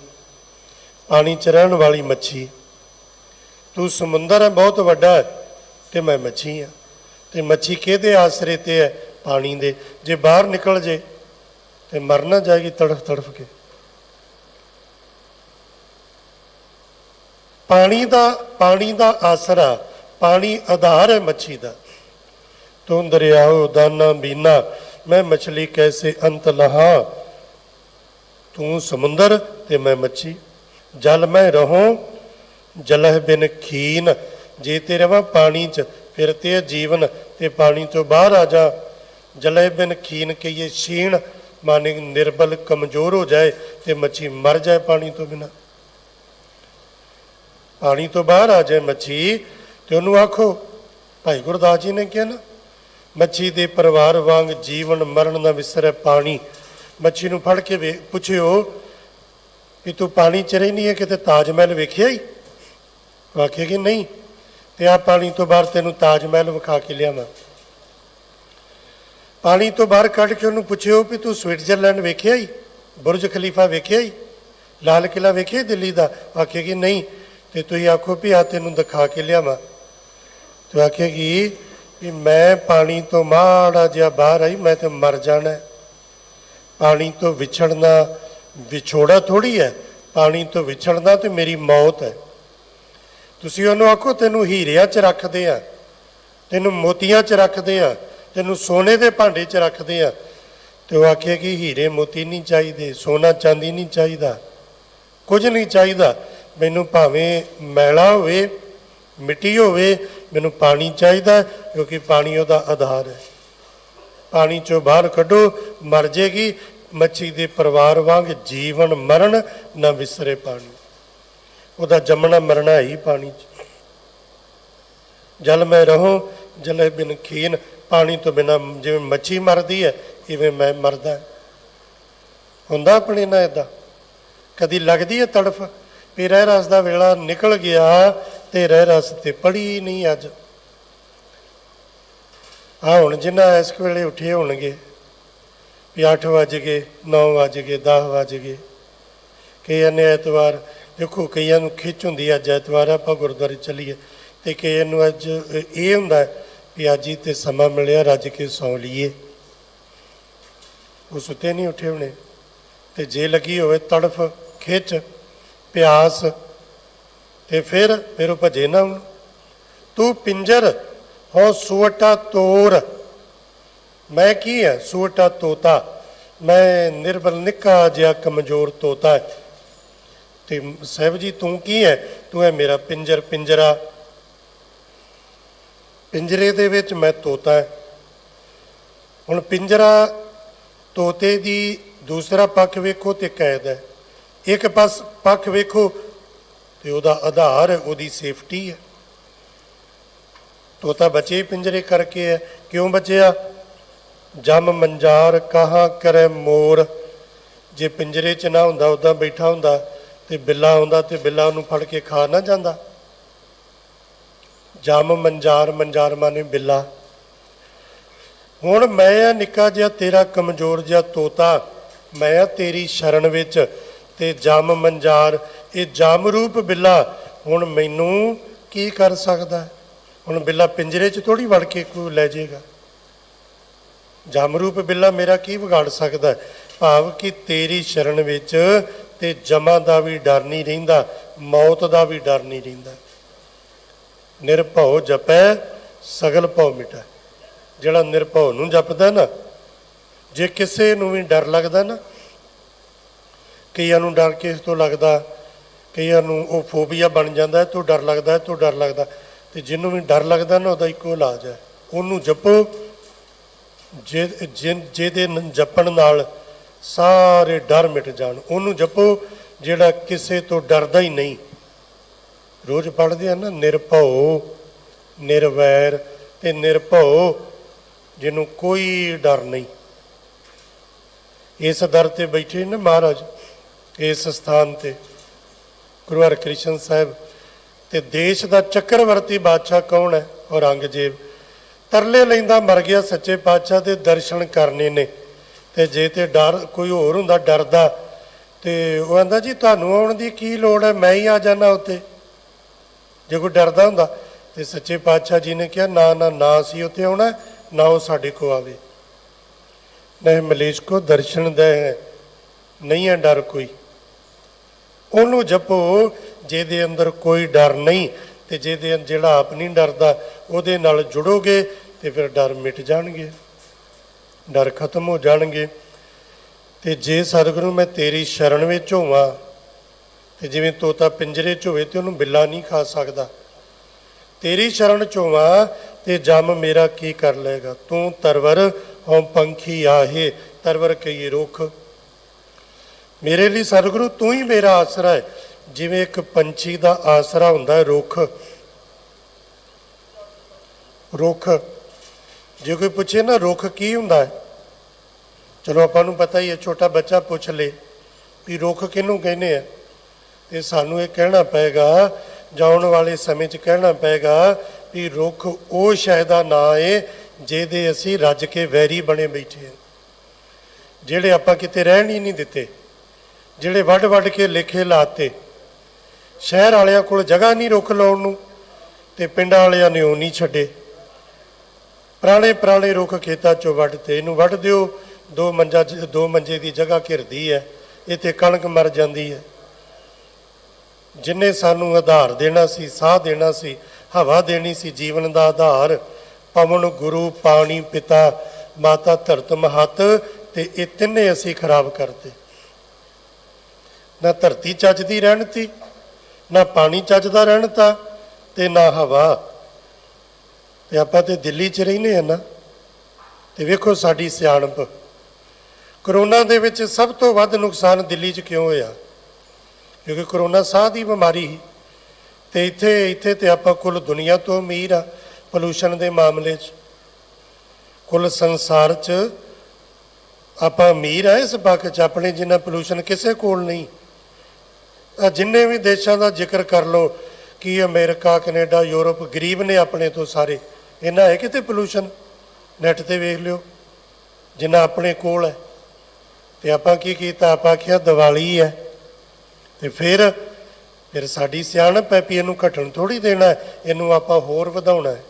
ਪਾਣੀ 'ਚ ਰਹਿਣ ਵਾਲੀ ਮੱਛੀ। ਤੂੰ ਸਮੁੰਦਰ ਹੈ ਬਹੁਤ ਵੱਡਾ ਹੈ ਤੇ ਮੈਂ ਮੱਛੀ ਹਾਂ। ਤੇ ਮੱਛੀ ਕਿਹਦੇ ਆਸਰੇ ਤੇ ਹੈ? ਪਾਣੀ ਦੇ। ਜੇ ਬਾਹਰ ਨਿਕਲ ਜੇ ਤੇ ਮਰ ਨਾ ਜਾਏਗੀ ਤੜਫ ਤੜਫ ਕੇ। ਪਾਣੀ ਦਾ ਆਸਰਾ, ਪਾਣੀ ਆਧਾਰ ਹੈ ਮੱਛੀ ਦਾ। ਤੂੰ ਦਰਿਆਓ ਦਾਨਾ ਬੀਨਾ, ਮੈਂ ਮਛਲੀ ਕੈਸੇ ਅੰਤ ਲਹਾ। ਤੂੰ ਸਮੁੰਦਰ ਤੇ ਮੈਂ ਮੱਛੀ। ਜਲ ਮੈਂ ਰਹੂੰ ਜਲਹ ਬਿਨ ਖੀਨ, ਜੇ ਤੇ ਰਵਾਂ ਪਾਣੀ 'ਚ ਫਿਰ ਤੇ ਜੀਵਨ, ਤੇ ਪਾਣੀ ਤੋਂ ਬਾਹਰ ਆ ਜਾ। ਜਲਹ ਬਿਨ ਖੀਨ ਕਹੀਏ ਛੀਣ, ਮਾਨੇ ਨਿਰਬਲ ਕਮਜ਼ੋਰ ਹੋ ਜਾਏ ਤੇ ਮੱਛੀ ਮਰ ਜਾਏ ਪਾਣੀ ਤੋਂ ਬਿਨਾਂ। ਪਾਣੀ ਤੋਂ ਬਾਹਰ ਆ ਜਾਏ ਮੱਛੀ ਤੇ ਉਹਨੂੰ ਆਖੋ, ਭਾਈ ਗੁਰਦਾਸ ਜੀ ਨੇ ਕਿਹਾ ਨਾ, ਮੱਛੀ ਦੇ ਪਰਿਵਾਰ ਵਾਂਗ ਜੀਵਨ ਮਰਨ ਨਾ ਵਿਸਰੇ ਪਾਣੀ। ਮੱਛੀ ਨੂੰ ਫੜ ਕੇ ਪੁੱਛਿਓ ਵੀ ਤੂੰ ਪਾਣੀ 'ਚ ਰਹਿੰਦੀ ਹੈ, ਕਿਤੇ ਤਾਜ ਮਹਿਲ ਵੇਖਿਆ ਹੀ? ਆਖੇਗੀ ਨਹੀਂ, ਤੇ ਆ ਪਾਣੀ ਤੋਂ ਬਾਹਰ ਤੈਨੂੰ ਤਾਜ ਮਹਿਲ ਵਿਖਾ ਕੇ ਲਿਆਵਾਂ। ਪਾਣੀ ਤੋਂ ਬਾਹਰ ਕੱਢ ਕੇ ਉਹਨੂੰ ਪੁੱਛਿਓ ਵੀ ਤੂੰ ਸਵਿਟਜ਼ਰਲੈਂਡ ਵੇਖਿਆ ਹੀ? ਬੁਰਜ ਖਲੀਫਾ ਵੇਖਿਆ ਹੀ? ਲਾਲ ਕਿਲਾ ਵੇਖਿਆ ਦਿੱਲੀ ਦਾ? ਆਖੇਗੀ ਨਹੀਂ, ਤੇ ਤੁਸੀਂ ਆਖੋ ਵੀ ਆ ਤੈਨੂੰ ਦਿਖਾ ਕੇ ਲਿਆਵਾਂ। ਤੇ ਆਖੇਗੀ ਵੀ ਮੈਂ ਪਾਣੀ ਤੋਂ ਮਾੜਾ ਜਿਹਾ ਬਾਹਰ ਆਈ, ਮੈਂ ਤੇ ਮਰ ਜਾਣਾ। ਪਾਣੀ ਤੋਂ ਵਿਛੜਨਾ ਵਿਛੋੜਾ ਥੋੜ੍ਹੀ ਹੈ, ਪਾਣੀ ਤੋਂ ਵਿਛੜਨਾ ਤੇ ਮੇਰੀ ਮੌਤ ਹੈ। ਤੁਸੀਂ ਉਹਨੂੰ ਆਖੋ ਤੈਨੂੰ ਹੀਰਿਆਂ 'ਚ ਰੱਖਦੇ ਆ, ਤੈਨੂੰ ਮੋਤੀਆਂ 'ਚ ਰੱਖਦੇ ਆ, ਤੈਨੂੰ ਸੋਨੇ ਦੇ ਭਾਂਡੇ 'ਚ ਰੱਖਦੇ ਆ, ਤੇ ਉਹ ਆਖੇ ਕਿ ਹੀਰੇ ਮੋਤੀ ਨਹੀਂ ਚਾਹੀਦੇ, ਸੋਨਾ ਚਾਂਦੀ ਨਹੀਂ ਚਾਹੀਦਾ, ਕੁਝ ਨਹੀਂ ਚਾਹੀਦਾ, ਮੈਨੂੰ ਭਾਵੇਂ ਮੈਲਾ ਹੋਵੇ ਮਿੱਟੀ ਹੋਵੇ, ਮੈਨੂੰ ਪਾਣੀ ਚਾਹੀਦਾ, ਕਿਉਂਕਿ ਪਾਣੀ ਉਹਦਾ ਆਧਾਰ ਹੈ। ਪਾਣੀ 'ਚੋਂ ਬਾਹਰ ਕੱਢੋ, ਮਰ ਜੇਗੀ। ਮੱਛੀ ਦੇ ਪਰਿਵਾਰ ਵਾਂਗ ਜੀਵਨ ਮਰਨ ਨਾ ਵਿਸਰੇ ਪਾਣੀ, ਉਹਦਾ ਜੰਮਣਾ ਮਰਨਾ ਹੈ ਹੀ ਪਾਣੀ 'ਚ। ਜਲ ਮੈਂ ਰਹੂੰ ਜਲੇ ਬਿਨ ਖੀਨ, ਪਾਣੀ ਤੋਂ ਬਿਨਾਂ ਜਿਵੇਂ ਮੱਛੀ ਮਰਦੀ ਹੈ ਇਵੇਂ ਮੈਂ ਮਰਦਾ। ਹੁੰਦਾ ਆਪਣੇ ਨਾਲ ਇੱਦਾਂ? ਕਦੀ ਲੱਗਦੀ ਹੈ ਤੜਫ ਵੀ ਰਹਿ ਰਸ ਦਾ ਵੇਲਾ ਨਿਕਲ ਗਿਆ ਤੇ ਰਹਿ ਰਸ ਤੇ ਪੜੀ ਨਹੀਂ ਅੱਜ। ਹੁਣ ਜਿੰਨਾ ਇਸ ਵੇਲੇ ਉੱਠੇ ਹੋਣਗੇ ਵੀ 8 ਵੱਜ ਗਏ, 9 ਵੱਜ ਗਏ, 10 ਵੱਜ ਗਏ, ਕਈਆਂ ਨੇ ਐਤਵਾਰ, ਦੇਖੋ ਕਈਆਂ ਨੂੰ ਖਿੱਚ ਹੁੰਦੀ ਅੱਜ ਐਤਵਾਰ ਆਪਾਂ ਗੁਰਦੁਆਰੇ ਚੱਲੀਏ, ਤੇ ਕਈਆਂ ਨੂੰ ਅੱਜ ਇਹ ਹੁੰਦਾ ਵੀ ਅੱਜ ਹੀ ਤੇ ਸਮਾਂ ਮਿਲਿਆ ਰੱਜ ਕੇ ਸੌਂ ਲਈਏ। ਉਹ ਸੁੱਤੇ ਨਹੀਂ ਉੱਠੇ ਹੋਣੇ, ਤੇ ਜੇ ਲੱਗੀ ਹੋਵੇ ਤੜਫ, ਖਿੱਚ, ਪਿਆਸ, ਤੇ ਫਿਰ ਉਹ ਭਜੇ ਨਾ। ਹੁਣ ਤੂੰ ਪਿੰਜਰ ਹੋ ਸੁਵਟਾ ਤੋਰ, ਮੈਂ ਕੀ ਹੈ? ਸੁਵਟਾ ਤੋਤਾ, ਮੈਂ ਨਿਰਬਲ ਨਿੱਕਾ ਜਿਹਾ ਕਮਜ਼ੋਰ ਤੋਤਾ ਹੈ। ਤੇ ਸਾਹਿਬ ਜੀ ਤੂੰ ਕੀ ਹੈ? ਤੂੰ ਹੈ ਮੇਰਾ ਪਿੰਜਰ, ਪਿੰਜਰਾ, ਪਿੰਜਰੇ ਦੇ ਵਿੱਚ ਮੈਂ ਤੋਤਾ ਹੈ। ਹੁਣ ਪਿੰਜਰਾ ਤੋਤੇ ਦੀ ਦੂਸਰਾ ਪੱਖ ਵੇਖੋ ਤੇ ਕੈਦ ਹੈ, ਇੱਕ ਪੱਖ ਵੇਖੋ ਤੇ ਉਹਦਾ ਆਧਾਰ ਹੈ, ਉਹਦੀ ਸੇਫਟੀ ਹੈ। ਤੋਤਾ ਬਚੇ ਪਿੰਜਰੇ ਕਰਕੇ ਹੈ। ਕਿਉਂ ਬਚਿਆ? ਜਮ ਮੰਜਾਰ ਕਹਾਂ ਕਰੇ ਮੋਰ, ਜੇ ਪਿੰਜਰੇ 'ਚ ਨਾ ਹੁੰਦਾ, ਉੱਦਾਂ ਬੈਠਾ ਹੁੰਦਾ ਤੇ ਬਿੱਲਾ ਆਉਂਦਾ ਤੇ ਬਿੱਲਾ ਉਹਨੂੰ ਫੜ ਕੇ ਖਾ ਨਾ ਜਾਂਦਾ। ਜਮ ਮੰਜਾਰ, ਮੰਜਾਰ ਮਾਨੇ ਬਿੱਲਾ। ਹੁਣ ਮੈਂ ਆ ਨਿੱਕਾ ਜਿਹਾ ਤੇਰਾ ਕਮਜ਼ੋਰ ਜਿਹਾ ਤੋਤਾ, ਮੈਂ ਆ ਤੇਰੀ ਸ਼ਰਨ ਵਿੱਚ, ਤੇ ਜਮ ਮੰਜਾਰ ਇਹ ਜਮ ਰੂਪ ਬਿੱਲਾ ਹੁਣ ਮੈਨੂੰ ਕੀ ਕਰ ਸਕਦਾ? ਹੁਣ ਬਿੱਲਾ ਪਿੰਜਰੇ 'ਚ ਥੋੜ੍ਹੀ ਵੜ ਕੇ ਕੋਈ ਲੈ ਜਾਏਗਾ। ਜਮ ਰੂਪ ਬਿੱਲਾ ਮੇਰਾ ਕੀ ਵਿਗਾੜ ਸਕਦਾ? ਭਾਵ ਕਿ ਤੇਰੀ ਸ਼ਰਨ ਵਿੱਚ ਤੇ ਜਮਾਂ ਦਾ ਵੀ ਡਰ ਨਹੀਂ ਰਹਿੰਦਾ, ਮੌਤ ਦਾ ਵੀ ਡਰ ਨਹੀਂ ਰਹਿੰਦਾ। ਨਿਰਭਉ ਜਪੈ ਸਗਲ ਭਉ ਮਿਟੈ। ਜਿਹੜਾ ਨਿਰਭਉ ਨੂੰ ਜਪਦਾ ਨਾ, ਜੇ ਕਿਸੇ ਨੂੰ ਵੀ ਡਰ ਲੱਗਦਾ ਨਾ, ਕਈਆਂ ਨੂੰ ਡਰ ਕਿਸ ਤੋਂ ਲੱਗਦਾ, ਕਈਆਂ ਨੂੰ ਉਹ ਫੋਬੀਆ ਬਣ ਜਾਂਦਾ, ਤੂੰ ਡਰ ਲੱਗਦਾ, ਤੂੰ ਡਰ ਲੱਗਦਾ। ਤੇ ਜਿਹਨੂੰ ਵੀ ਡਰ ਲੱਗਦਾ ਨਾ ਉਹਦਾ ਇੱਕੋ ਇਲਾਜ ਹੈ, ਉਹਨੂੰ ਜਪੋ। ਜਿਹਦੇ ਜਪਣ ਨਾਲ ਸਾਰੇ ਡਰ ਮਿਟ ਜਾਣ। ਉਹਨੂੰ ਜਪੋ ਜਿਹੜਾ ਕਿਸੇ ਤੋਂ ਡਰਦਾ ਹੀ ਨਹੀਂ। ਰੋਜ਼ ਪੜ੍ਹਦੇ ਆ ਨਾ, ਨਿਰਭਉ, ਨਿਰਵੈਰ ਤੇ ਨਿਰਭਉ, ਜਿਹਨੂੰ ਕੋਈ ਡਰ ਨਹੀਂ। ਇਸ ਦਰ ਤੇ ਬੈਠੇ ਨਾ ਮਹਾਰਾਜ, ਇਸ ਸਥਾਨ ਤੇ ਗੁਰੂ ਹਰਿਕ੍ਰਿਸ਼ਨ ਸਾਹਿਬ। ਤੇ ਦੇਸ਼ ਦਾ ਚੱਕਰਵਰਤੀ ਬਾਦਸ਼ਾਹ ਕੌਣ ਹੈ? ਔਰੰਗਜ਼ੇਬ। ਤਰਲੇ ਲੈਂਦਾ ਮਰ ਗਿਆ ਸੱਚੇ ਪਾਤਸ਼ਾਹ ਦੇ ਦਰਸ਼ਨ ਕਰਨੇ ਨੇ। ਤੇ ਜੇ ਤੇ ਡਰ ਕੋਈ ਹੋਰ ਹੁੰਦਾ ਡਰਦਾ, ਤੇ ਉਹ ਕਹਿੰਦਾ ਜੀ ਤੁਹਾਨੂੰ ਆਉਣ ਦੀ ਕੀ ਲੋੜ ਹੈ, ਮੈਂ ਹੀ ਆ ਜਾਣਾ ਉੱਥੇ। ਜੇ ਕੋਈ ਡਰਦਾ ਹੁੰਦਾ ਤੇ ਸੱਚੇ ਪਾਤਸ਼ਾਹ ਜੀ ਨੇ ਕਿਹਾ ਨਾ ਨਾ ਨਾ, ਅਸੀਂ ਉੱਥੇ ਆਉਣਾ, ਨਾ ਉਹ ਸਾਡੇ ਕੋ ਆਵੇ। ਨਹੀਂ ਮਲੇਸ਼ ਕੋ ਦਰਸ਼ਨ ਦੇ ਹੈ, ਨਹੀਂ ਹੈ ਡਰ ਕੋਈ। ਉਹਨੂੰ ਜਪੋ ਜਿਹਦੇ ਅੰਦਰ ਕੋਈ ਡਰ ਨਹੀਂ, ਤੇ ਜਿਹਦੇ ਜਿਹੜਾ ਆਪ ਨਹੀਂ ਡਰਦਾ ਉਹਦੇ ਨਾਲ ਜੁੜੋਗੇ ਤੇ ਫਿਰ ਡਰ ਮਿਟ ਜਾਣਗੇ, ਡਰ ਖਤਮ ਹੋ ਜਾਣਗੇ। ਤੇ ਜੇ ਸਤਿਗੁਰੂ ਮੈਂ ਤੇਰੀ ਸ਼ਰਨ ਵਿੱਚ ਹੋਵਾਂ, ਤੇ ਜਿਵੇਂ ਤੋਤਾ ਪਿੰਜਰੇ 'ਚ ਹੋਵੇ ਤੇ ਉਹਨੂੰ ਬਿੱਲਾ ਨਹੀਂ ਖਾ ਸਕਦਾ, ਤੇਰੀ ਸ਼ਰਨ 'ਚ ਹੋਵਾਂ ਤੇ ਜੰਮ ਮੇਰਾ ਕੀ ਕਰ ਲਏਗਾ। ਤੂੰ ਤਰਵਰ ਹਉ ਪੰਖੀ ਆਹੇ, ਤਰਵਰ ਕਹੀਏ ਰੁੱਖ। ਮੇਰੇ ਲਈ ਸਤਿਗੁਰੂ ਤੂੰ ਹੀ ਮੇਰਾ ਆਸਰਾ ਹੈ, ਜਿਵੇਂ ਇੱਕ ਪੰਛੀ ਦਾ ਆਸਰਾ ਹੁੰਦਾ ਹੈ ਰੁੱਖ। ਰੁੱਖ, ਜੇ ਕੋਈ ਪੁੱਛੇ ਨਾ ਰੁੱਖ ਕੀ ਹੁੰਦਾ ਹੈ, ਚਲੋ ਆਪਾਂ ਨੂੰ ਪਤਾ ਹੀ ਹੈ, ਛੋਟਾ ਬੱਚਾ ਪੁੱਛ ਲੇ ਵੀ ਰੁੱਖ ਕਿਹਨੂੰ ਕਹਿੰਦੇ ਆ, ਤੇ ਸਾਨੂੰ ਇਹ ਕਹਿਣਾ ਪਏਗਾ, ਜਾਣ ਵਾਲੇ ਸਮੇਂ 'ਚ ਕਹਿਣਾ ਪਏਗਾ ਵੀ ਰੁੱਖ ਉਹ ਸ਼ੈ ਦਾ ਨਾਂ ਹੈ ਜਿਹਦੇ ਅਸੀਂ ਰੱਜ ਕੇ ਵੈਰੀ ਬਣੇ ਬੈਠੇ ਹਾਂ, ਜਿਹੜੇ ਆਪਾਂ ਕਿਤੇ ਰਹਿਣ ਹੀ ਨਹੀਂ ਦਿੱਤੇ, ਜਿਹੜੇ ਵੱਢ ਵੱਢ ਕੇ ਲੇਖੇ ਲਾਤੇ। ਸ਼ਹਿਰ ਵਾਲਿਆਂ ਕੋਲ ਜਗ੍ਹਾ ਨਹੀਂ ਰੁੱਖ ਲਾਉਣ ਨੂੰ, ਤੇ ਪਿੰਡਾਂ ਵਾਲਿਆਂ ਨੇ ਉਹ ਨਹੀਂ ਛੱਡੇ। ਪੁਰਾਣੇ ਪੁਰਾਣੇ ਰੁੱਖ ਖੇਤਾਂ 'ਚੋਂ ਵੱਢ ਤੇ ਇਹਨੂੰ ਵੱਢ ਦਿਓ, ਦੋ ਮੰਜੇ ਦੀ ਜਗ੍ਹਾ ਘਿਰਦੀ ਹੈ, ਇੱਥੇ ਕਣਕ ਮਰ ਜਾਂਦੀ ਹੈ। ਜਿੰਨੇ ਸਾਨੂੰ ਆਧਾਰ ਦੇਣਾ ਸੀ, ਸਾਹ ਦੇਣਾ ਸੀ, ਹਵਾ ਦੇਣੀ ਸੀ, ਜੀਵਨ ਦਾ ਆਧਾਰ, ਪਵਨ ਗੁਰੂ ਪਾਣੀ ਪਿਤਾ ਮਾਤਾ ਧਰਤ ਮਹੱਤ, ਤੇ ਇਹ ਤਿੰਨੇ ਅਸੀਂ ਖਰਾਬ ਕਰਤੇ। ਨਾ ਧਰਤੀ ਚੱਜਦੀ ਰਹਿਣ ਤੀ, ਨਾ ਪਾਣੀ ਚੱਜਦਾ ਰਹਿਣ ਤਾ, ਤੇ ਨਾ ਹਵਾ। ਤੇ ਆਪਾਂ ਤੇ ਦਿੱਲੀ 'ਚ ਰਹਿੰਦੇ ਹਾਂ ਨਾ, ਤੇ ਵੇਖੋ ਸਾਡੀ ਸਿਆਣਪ। ਕਰੋਨਾ ਦੇ ਵਿੱਚ ਸਭ ਤੋਂ ਵੱਧ ਨੁਕਸਾਨ ਦਿੱਲੀ 'ਚ ਕਿਉਂ ਹੋਇਆ? ਕਿਉਂਕਿ ਕਰੋਨਾ ਸਾਹ ਦੀ ਬਿਮਾਰੀ ਸੀ, ਤੇ ਇੱਥੇ ਤੇ ਆਪਾਂ ਕੁੱਲ ਦੁਨੀਆ ਤੋਂ ਅਮੀਰ ਆ ਪੋਲੂਸ਼ਨ ਦੇ ਮਾਮਲੇ 'ਚ। ਕੁੱਲ ਸੰਸਾਰ 'ਚ ਆਪਾਂ ਅਮੀਰ ਆ ਇਸ ਪੱਖ 'ਚ, ਆਪਣੇ ਜਿੰਨਾ ਪੋਲੂਸ਼ਨ ਕਿਸੇ ਕੋਲ ਨਹੀਂ। ਜਿੰਨੇ ਵੀ ਦੇਸ਼ਾਂ ਦਾ ਜ਼ਿਕਰ ਕਰ ਲਓ, ਕਿ ਅਮਰੀਕਾ, ਕੈਨੇਡਾ, ਯੂਰਪ ਗਰੀਬ ਨੇ ਆਪਣੇ ਤੋਂ ਸਾਰੇ, ਇਹਨਾਂ ਹੈ ਕਿਤੇ ਪੋਲੂਸ਼ਨ? ਨੈਟ ਤੇ ਵੇਖ ਲਿਓ ਜਿੰਨਾ ਆਪਣੇ ਕੋਲ ਹੈ। ਤੇ ਆਪਾਂ ਕੀ ਕੀਤਾ? ਆਪਾਂ ਆਖਿਆ ਦੀਵਾਲੀ ਹੈ, ਤੇ ਫਿਰ ਸਾਡੀ ਸਿਆਣਪ ਹੈ ਵੀ ਇਹਨੂੰ ਘਟਣ ਥੋੜ੍ਹੀ ਦੇਣਾ, ਇਹਨੂੰ ਆਪਾਂ ਹੋਰ ਵਧਾਉਣਾ ਹੈ।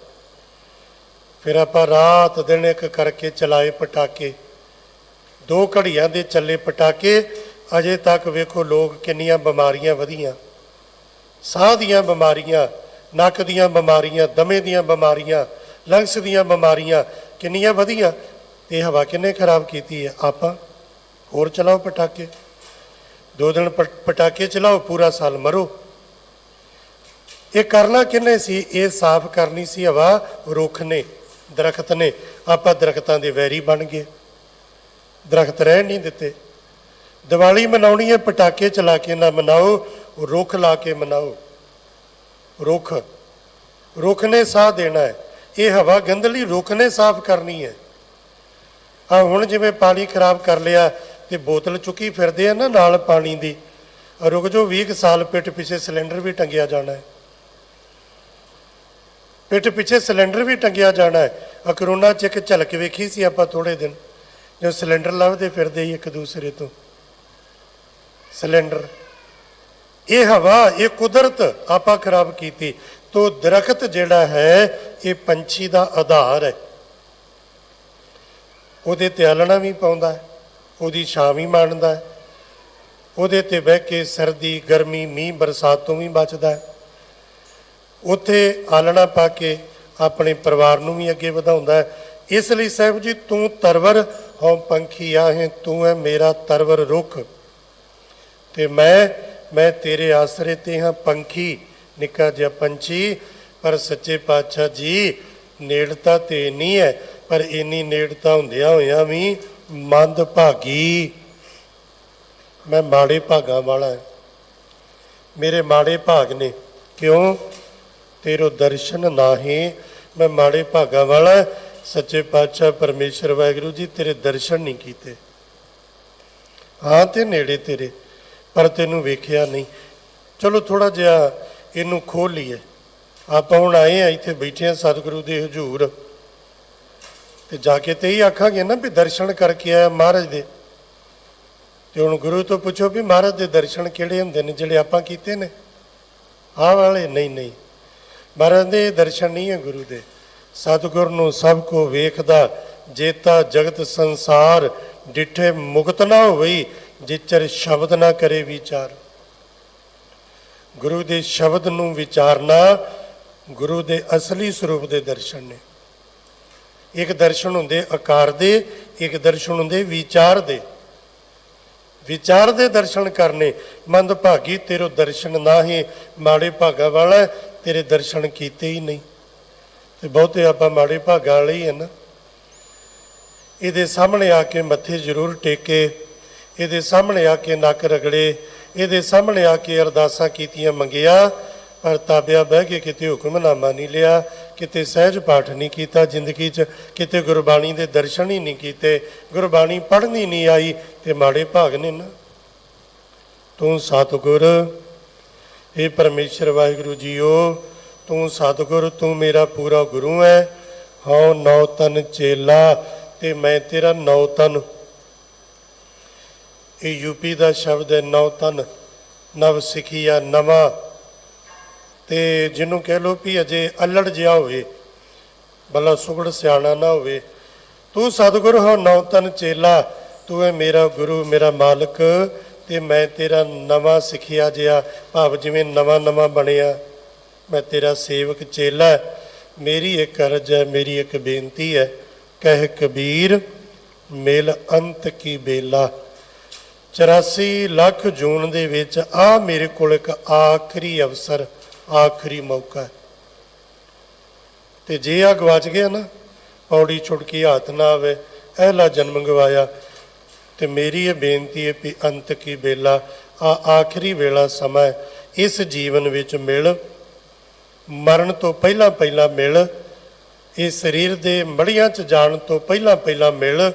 ਫਿਰ ਆਪਾਂ ਰਾਤ ਦਿਨ ਇੱਕ ਕਰਕੇ ਚਲਾਏ ਪਟਾਕੇ, 2 ਘੜੀਆਂ ਦੇ ਚੱਲੇ ਪਟਾਕੇ। ਅਜੇ ਤੱਕ ਵੇਖੋ ਲੋਕ ਕਿੰਨੀਆਂ ਬਿਮਾਰੀਆਂ ਵਧੀਆਂ, ਸਾਹ ਦੀਆਂ ਬਿਮਾਰੀਆਂ, ਨੱਕ ਦੀਆਂ ਬਿਮਾਰੀਆਂ, ਦਮੇ ਦੀਆਂ ਬਿਮਾਰੀਆਂ, ਲੰਗਸ ਦੀਆਂ ਬਿਮਾਰੀਆਂ ਕਿੰਨੀਆਂ ਵਧੀਆਂ। ਤੇ ਹਵਾ ਕਿੰਨੇ ਖਰਾਬ ਕੀਤੀ ਹੈ? ਆਪਾਂ। ਹੋਰ ਚਲਾਓ ਪਟਾਕੇ, 2 ਦਿਨ ਪਟਾਕੇ ਚਲਾਓ, ਪੂਰਾ ਸਾਲ ਮਰੋ। ਇਹ ਕਰਨਾ ਕਿਹਨੇ ਸੀ? ਇਹ ਸਾਫ਼ ਕਰਨੀ ਸੀ ਹਵਾ ਰੁੱਖ ਨੇ, ਦਰਖਤ ਨੇ। ਆਪਾਂ ਦਰਖਤਾਂ ਦੇ ਵੈਰੀ ਬਣ ਗਏ, ਦਰਖਤ ਰਹਿਣ ਨਹੀਂ ਦਿੱਤੇ। ਦੀਵਾਲੀ ਮਨਾਉਣੀ ਹੈ ਪਟਾਕੇ ਚਲਾ ਕੇ ਨਾ ਮਨਾਓ, ਰੁੱਖ ਲਾ ਕੇ ਮਨਾਓ। ਰੁੱਖ ਨੇ ਸਾਹ ਦੇਣਾ ਹੈ। ਇਹ ਹਵਾ ਗੰਦਲੀ ਰੁੱਖ ਨੇ ਸਾਫ਼ ਕਰਨੀ ਹੈ। ਹੁਣ ਜਿਵੇਂ ਪਾਣੀ ਖਰਾਬ ਕਰ ਲਿਆ ਤੇ ਬੋਤਲ ਚੁੱਕੀ ਫਿਰਦੇ ਆ ਨਾ ਨਾਲ ਪਾਣੀ ਦੀ, ਰੁਕ ਜਾਓ 20 ਸਾਲ ਪਿੱਠ ਪਿੱਛੇ ਸਿਲੰਡਰ ਵੀ ਟੰਗਿਆ ਜਾਣਾ ਹੈ, ਪਿੱਠ ਪਿੱਛੇ ਸਿਲੰਡਰ ਵੀ ਟੰਗਿਆ ਜਾਣਾ ਹੈ। ਕਰੋਨਾ 'ਚ ਇੱਕ ਝਲਕ ਵੇਖੀ ਸੀ ਆਪਾਂ ਥੋੜ੍ਹੇ ਦਿਨ, ਜੋ ਸਿਲੰਡਰ ਲੱਭਦੇ ਫਿਰਦੇ ਸੀ ਇੱਕ ਦੂਸਰੇ ਤੋਂ। ਸਿਲੰਡਰ, ਇਹ ਹਵਾ, ਇਹ ਕੁਦਰਤ ਆਪਾਂ ਖਰਾਬ ਕੀਤੀ। ਤੋ ਦਰਖਤ ਜਿਹੜਾ ਹੈ ਇਹ ਪੰਛੀ ਦਾ ਆਧਾਰ ਹੈ, ਉਹਦੇ ਤੇ ਆਲਣਾ ਵੀ ਪਾਉਂਦਾ ਹੈ, ਉਹਦੀ ਛਾਂ ਵੀ ਮਾਣਦਾ ਹੈ, ਉਹਦੇ ਤੇ ਬਹਿ ਕੇ ਸਰਦੀ ਗਰਮੀ ਮੀਂਹ ਬਰਸਾਤ ਤੋਂ ਵੀ ਬਚਦਾ ਹੈ। ਉੱਥੇ ਆਲਣਾ ਪਾ ਕੇ ਆਪਣੇ ਪਰਿਵਾਰ ਨੂੰ ਵੀ ਅੱਗੇ ਵਧਾਉਂਦਾ ਹੈ। ਇਸ ਲਈ ਸਾਹਿਬ ਜੀ, ਤੂੰ ਤਰਵਰ ਹਉ ਪੰਖੀ ਆਹੇ, ਤੂੰ ਹੈ ਮੇਰਾ ਤਰਵਰ ਰੁੱਖ, ਤੇ ਮੈਂ ਤੇਰੇ ਆਸਰੇ ਤੇ ਹਾਂ ਪੰਖੀ, ਨਿੱਕਾ ਜਿਹਾ ਪੰਛੀ। ਪਰ ਸੱਚੇ ਪਾਤਸ਼ਾਹ ਜੀ ਨੇੜਤਾ ਤੇ ਨਹੀਂ ਹੈ, ਪਰ ਇੰਨੀ ਨੇੜਤਾ ਹੁੰਦਿਆਂ ਹੋਇਆਂ ਵੀ ਮੰਦ ਭਾਗੀ। ਮੈਂ ਮਾੜੇ ਭਾਗਾਂ ਵਾਲਾ, ਮੇਰੇ ਮਾੜੇ ਭਾਗ ਨੇ। ਕਿਉਂ? ਤੇਰੋ ਦਰਸ਼ਨ ਨਾਹੀਂ, ਮੈਂ ਮਾੜੇ ਭਾਗਾਂ ਵਾਲਾ। ਸੱਚੇ ਪਾਤਸ਼ਾਹ ਪਰਮੇਸ਼ਰ ਵਾਹਿਗੁਰੂ ਜੀ ਤੇਰੇ ਦਰਸ਼ਨ ਨਹੀਂ ਕੀਤੇ। ਹਾਂ ਤੇ ਨੇੜੇ ਤੇਰੇ, ਪਰ ਤੈਨੂੰ ਵੇਖਿਆ ਨਹੀਂ। ਚਲੋ ਥੋੜਾ ਜਿਹਾ ਇਹਨੂੰ ਖੋਲ ਲਈਏ। ਆਪਾਂ ਹੁਣ ਆਏ ਆ ਇੱਥੇ ਬੈਠੇ ਆ ਸਤਿਗੁਰੂ ਦੇ ਹਜ਼ੂਰ, ਤੇ ਜਾ ਕੇ ਤੇ ਹੀ ਆਖਾਂਗੇ ਨਾ ਵੀ ਦਰਸ਼ਨ ਕਰਕੇ ਆਇਆ ਮਹਾਰਾਜ ਦੇ। ਤੇ ਹੁਣ ਗੁਰੂ ਤੋਂ ਪੁੱਛੋ ਵੀ ਮਹਾਰਾਜ ਦੇ ਦਰਸ਼ਨ ਕਿਹੜੇ ਹੁੰਦੇ ਨੇ? ਜਿਹੜੇ ਆਪਾਂ ਕੀਤੇ ਨੇ ਆਹ ਵਾਲੇ? ਨਹੀਂ, ਮਹਾਰਾਜ ਦੇ ਦਰਸ਼ਨ ਨਹੀਂ ਹੈ ਗੁਰੂ ਦੇ। ਸਤਿਗੁਰ ਨੂੰ ਸਭ ਕੋ ਵੇਖਦਾ, ਜੇਤਾ ਜਗਤ ਸੰਸਾਰ ਡਿਠੇ ਮੁਕਤ ਨਾ ਹੋਈ, ਜਿਚਰ ਸ਼ਬਦ ਨਾ ਕਰੇ ਵਿਚਾਰ। ਗੁਰੂ ਦੇ ਸ਼ਬਦ ਨੂੰ ਵਿਚਾਰਨਾ ਗੁਰੂ ਦੇ ਅਸਲੀ ਸਰੂਪ ਦੇ ਦਰਸ਼ਨ ਨੇ। ਇੱਕ ਦਰਸ਼ਨ ਹੁੰਦੇ ਆਕਾਰ ਦੇ, ਇੱਕ ਦਰਸ਼ਨ ਹੁੰਦੇ ਵਿਚਾਰ ਦੇ। ਵਿਚਾਰ ਦੇ ਦਰਸ਼ਨ ਕਰਨੇ। ਮੰਦ ਭਾਗੀ ਤੇਰੋ ਦਰਸ਼ਨ ਨਾਹੀਂ, ਮਾੜੇ ਭਾਗਾਂ ਵਾਲਾ ਤੇਰੇ ਦਰਸ਼ਨ ਕੀਤੇ ਹੀ ਨਹੀਂ। ਤੇ ਬਹੁਤੇ ਆਪਾਂ ਮਾੜੇ ਭਾਗਾਂ ਵਾਲੇ ਹੀ ਹੈ ਨਾ। ਇਹਦੇ ਸਾਹਮਣੇ ਆ ਕੇ ਮੱਥੇ ਜ਼ਰੂਰ ਟੇਕੇ, ਇਹਦੇ ਸਾਹਮਣੇ ਆ ਕੇ ਨੱਕ ਰਗੜੇ, ਇਹਦੇ ਸਾਹਮਣੇ ਆ ਕੇ ਅਰਦਾਸਾਂ ਕੀਤੀਆਂ, ਮੰਗਿਆ, ਪਰ ਤਾਬਿਆ ਬਹਿ ਕੇ ਕਿਤੇ ਹੁਕਮਨਾਮਾ ਨਹੀਂ ਲਿਆ, ਕਿਤੇ ਸਹਿਜ ਪਾਠ ਨਹੀਂ ਕੀਤਾ ਜ਼ਿੰਦਗੀ 'ਚ, ਕਿਤੇ ਗੁਰਬਾਣੀ ਦੇ ਦਰਸ਼ਨ ਹੀ ਨਹੀਂ ਕੀਤੇ, ਗੁਰਬਾਣੀ ਪੜ੍ਹਨੀ ਨਹੀਂ ਆਈ। ਤੇ ਮਾੜੇ ਭਾਗ ਨੇ ਨਾ। ਤੂੰ ਸਤਿਗੁਰ, ਇਹ ਪਰਮੇਸ਼ਰ ਵਾਹਿਗੁਰੂ ਜੀਓ, ਤੂੰ ਸਤਿਗੁਰ, ਤੂੰ ਮੇਰਾ ਪੂਰਾ ਗੁਰੂ ਹੈ। ਹਾਂ ਨੌ ਤਨ ਚੇਲਾ, ਤੇ ਮੈਂ ਤੇਰਾ ਨੌ ਤਨ। ਇਹ ਯੂਪੀ ਦਾ ਸ਼ਬਦ ਹੈ ਨੌ ਤਨ, ਨਵ ਸਿੱਖਿਆ ਨਵਾਂ। ਤੇ ਜਿਹਨੂੰ ਕਹਿ ਲਓ ਵੀ ਅਜੇ ਅਲੜ ਜਿਹਾ ਹੋਵੇ, ਭਲਾ ਸੁਗੜ ਸਿਆਣਾ ਨਾ ਹੋਵੇ। ਤੂੰ ਸਤਿਗੁਰ ਹੋ ਨੌ ਤਨ ਚੇਲਾ, ਤੂੰ ਹੈ ਮੇਰਾ ਗੁਰੂ, ਮੇਰਾ ਮਾਲਕ, ਤੇ ਮੈਂ ਤੇਰਾ ਨਵਾਂ ਸਿੱਖਿਆ ਜਿਹਾ, ਭਾਵ ਜਿਵੇਂ ਨਵਾਂ ਬਣਿਆ, ਮੈਂ ਤੇਰਾ ਸੇਵਕ ਚੇਲਾ। ਮੇਰੀ ਇੱਕ ਅਰਜ਼ ਹੈ, ਮੇਰੀ ਇੱਕ ਬੇਨਤੀ ਹੈ, ਕਹਿ ਕਬੀਰ ਮਿਲ ਅੰਤ ਕੀ ਬੇਲਾ। 84 ਲੱਖ ਜੂਨ ਦੇ ਵਿੱਚ ਆ ਮੇਰੇ ਕੋਲ ਇੱਕ ਆਖਰੀ ਅਵਸਰ, ਆਖਰੀ ਮੌਕਾ। ਤੇ ਜੇ ਆ ਗਵਾਚ ਗਿਆ ਨਾ, ਪੌੜੀ ਛੁਟਕੀ ਹੱਥ ਨਾ ਆਵੇ, ਅਹਿਲਾ ਜਨਮ ਗਵਾਇਆ। ਤੇ ਮੇਰੀ ਇਹ ਬੇਨਤੀ ਹੈ ਵੀ ਅੰਤ ਕੀ ਬੇਲਾ, ਆ ਆਖਰੀ ਵੇਲਾ ਸਮਾਂ, ਇਸ ਜੀਵਨ ਵਿੱਚ ਮਿਲ, ਮਰਨ ਤੋਂ ਪਹਿਲਾਂ ਮਿਲ, ਇਸ ਸਰੀਰ ਦੇ ਮੜੀਆਂ 'ਚ ਜਾਣ ਤੋਂ ਪਹਿਲਾਂ ਮਿਲ,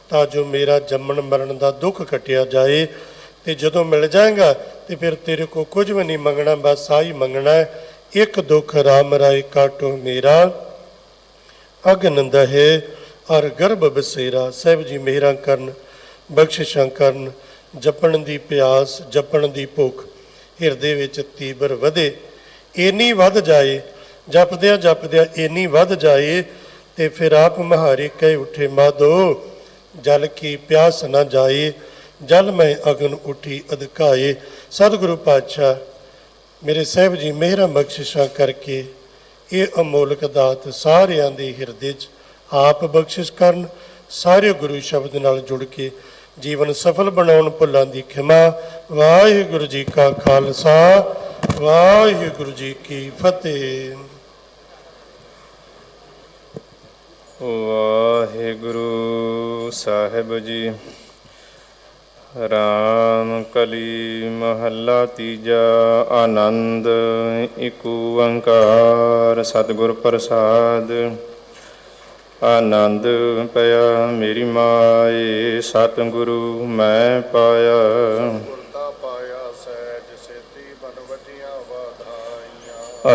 ਤਾਂ ਜੋ ਮੇਰਾ ਜੰਮਣ ਮਰਨ ਦਾ ਦੁੱਖ ਕੱਟਿਆ ਜਾਏ। ਤੇ ਜਦੋਂ ਮਿਲ ਜਾਏਗਾ ਤੇ ਫਿਰ ਤੇਰੇ ਕੋ ਕੁਝ ਵੀ ਨਹੀਂ ਮੰਗਣਾ, ਬਸ ਆਹੀ ਮੰਗਣਾ ਹੈ, ਇੱਕ ਦੁੱਖ ਰਾਮ ਰਾਏ ਕਾਟੋ ਮੇਰਾ, ਅਗਨ ਦਹੇ ਔਰ ਗਰਭ ਬਸੇਰਾ। ਸਾਹਿਬ ਜੀ ਮਿਹਰਾਂ ਕਰਨ, ਬਖਸ਼ਿਸ਼ਾਂ ਕਰਨ, ਜਪਣ ਦੀ ਪਿਆਸ, ਜਪਣ ਦੀ ਭੁੱਖ ਹਿਰਦੇ ਵਿੱਚ ਤੀਬਰ ਵਧੇ, ਇੰਨੀ ਵੱਧ ਜਾਏ, ਜਪਦਿਆਂ ਇੰਨੀ ਵੱਧ ਜਾਏ, ਤੇ ਫਿਰ ਆਪ ਮਹਾਰੇ ਕਹਿ ਉੱਠੇ ਮਾਧੋ, ਜਲ ਕੀ ਪਿਆਸ ਨਾ ਜਾਏ, ਜਲ ਮੈਂ ਅਗਨ ਉੱਠੀ ਅਧਕਾਏ। ਸਤਿਗੁਰੂ ਪਾਤਸ਼ਾਹ ਮੇਰੇ ਸਾਹਿਬ ਜੀ ਮਿਹਰਾਂ ਬਖਸ਼ਿਸ਼ਾਂ ਕਰਕੇ ਇਹ ਅਮੋਲਕ ਦਾਤ ਸਾਰਿਆਂ ਦੇ ਹਿਰਦੇ 'ਚ ਆਪ ਬਖਸ਼ਿਸ਼ ਕਰਨ। ਸਾਰੇ ਗੁਰੂ ਸ਼ਬਦ ਨਾਲ ਜੁੜ ਕੇ ਜੀਵਨ ਸਫਲ ਬਣਾਉਣ। ਭੁੱਲਾਂ ਦੀ ਖਿਮਾ। ਵਾਹਿਗੁਰੂ ਜੀ ਕਾ ਖਾਲਸਾ, ਵਾਹਿਗੁਰੂ ਜੀ ਕੀ ਫਤਿਹ।
ਵਾਹਿਗੁਰੂ ਸਾਹਿਬ ਜੀ। ਰਾਮ ਕਲੀ ਮਹੱਲਾ ਤੀਜਾ। ਆਨੰਦ ਇਕ ਓੰਕਾਰ ਸਤਿਗੁਰ ਪ੍ਰਸਾਦ। ਆਨੰਦ ਪਿਆ ਮੇਰੀ ਮਾਏ, ਸਤਿਗੁਰੂ ਮੈਂ ਪਾਇਆ।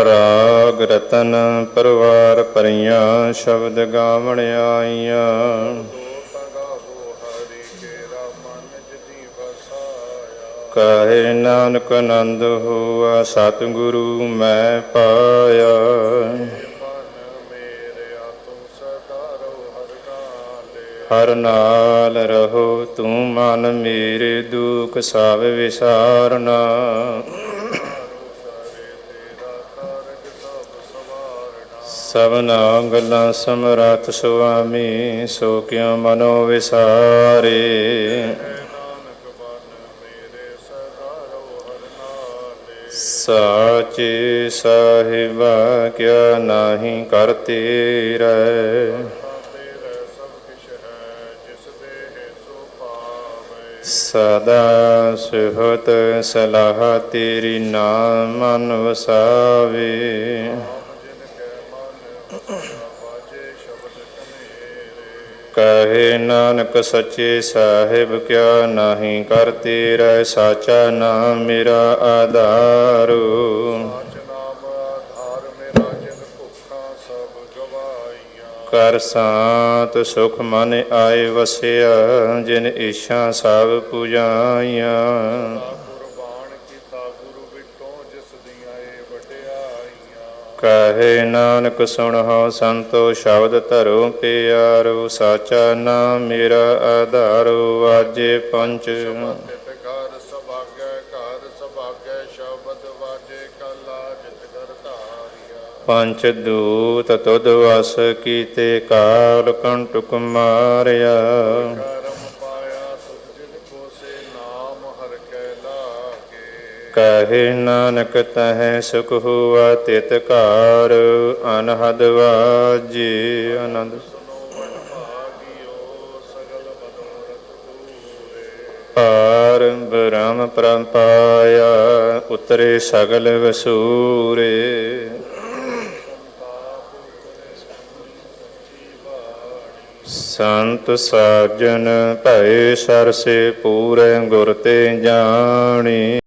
ਰਾਗ ਰਤਨ ਪਰਵਾਰ ਭਰੀਆਂ, ਸ਼ਬਦ ਗਾਵਣ ਆਈਆਂ। ਕਹੇ ਨਾਨਕ ਆਨੰਦ ਹੋਆ, ਸਤਿਗੁਰੂ ਮੈਂ ਪਾਇਆ। ਹਰ ਨਾਲ ਰਹੋ ਤੂੰ ਮਨ ਮੇਰੇ, ਦੁਖ ਸਭ ਵਿਸਾਰਨਾ। ਸਭਨਾ ਗੱਲਾਂ ਸਮਰੱਥ ਸੁਆਮੀ, ਸੋ ਕਿਉ ਮਨੋ ਵਿਸਾਰੇ। ਸਾਚੇ ਸਾਹਿਬਾ ਕਿਆ ਨਾਹੀ ਕਰਤੇ ਰਹਿ।
ਤੇਰੇ ਸਭ ਕਿਛ ਹੈ ਜਿਸ ਦੇ ਸੋ ਪਾਵੇ।
ਸਦਾ ਸਿਹਤ ਸਲਾਹ ਤੇਰੀ ਨਾਮ ਮਨ ਵਸਾਵੇ।
ਆਪ ਜਿਨ ਕੈ ਮਨ ਵਸਿਆ ਬਾਜੇ ਸ਼ਬਦ ਕਨੇਰੇ।
ਕਹੇ ਨਾਨਕ ਸੱਚੇ ਸਾਹਿਬ ਕਿਆ ਨਾਹੀ ਕਰਤੇ ਰਹਿ। ਸਾਚਾ ਨਾਮ ਮੇਰਾ ਆਧਾਰੂ।
ਸਾਚ ਨਾਮ ਆਧਾਰ ਮੇਰਾ ਜਿਨ ਭੁੱਖਾਂ ਸਭ ਗਵਾਈਆਂ।
ਕਰ ਸਾਤ ਸੁਖ ਮਨ ਆਏ ਵਸਿਆ ਜਿਨ ਈਸ਼ਾ ਸਭ ਪੁਜਾਈਆਂ।
ਕੁਰਬਾਨ ਕੀਤਾ ਗੁਰੂ ਵਿਟੋਂ ਜਿਸ ਦੀਆਂ ਏ ਵਡਿਆਈਆਂ।
ਕਹੇ ਨਾਨਕ ਸੁਣਹੁ ਸੰਤੋ ਸ਼ਬਦ ਧਰੋ ਪਿਆਰੋ। ਸਾਚਾ ਨਾਮ ਮੇਰਾ ਆਧਾਰੋ ਵਾਜੇ ਪੰਚ।
ਤਿਤ ਘਰ ਸਭਾਗੈ ਘਰ ਸਭਾਗੈ ਸ਼ਬਦ ਵਾਜੇ ਕਲਾ ਜਿਤ ਘਰ ਧਾਰਿਆ।
ਪੰਚ ਦੂਤ ਤੁਧ ਵਸ ਕੀਤੇ ਕਾਲ ਕੰਟੁਕ ਮਾਰਿਆ।
ਕਰਮ ਪਾਇਆ ਸੁਖ ਜਿਨ ਕੋ ਸੇ ਨਾਮ ਹਰਿ ਕੈ ਲਾਗੇ।
ਕਹੇ ਨਾਨਕ ਤਹਿ ਸੁਖ ਹੁਆ ਤਿਤ ਘਰ ਅਨਹਦ ਵਾਜੇ ਆਨੰਦ।
ਸੁਨੋ ਵਡ ਭਾਗਿਓ ਸਗਲ ਮਨੋਰਥ ਪੂਰੇ।
ਪਾਰ ਬ੍ਰਹਮ ਪ੍ਰਪਾਇਆ ਉਤਰੇ ਸਗਲ ਵਸੂਰੇ। ਸੰਤ ਸਾਜਨ ਭਏ ਸਰਸੇ ਪੂਰੇ ਗੁਰ ਤੇ ਜਾਣੀ।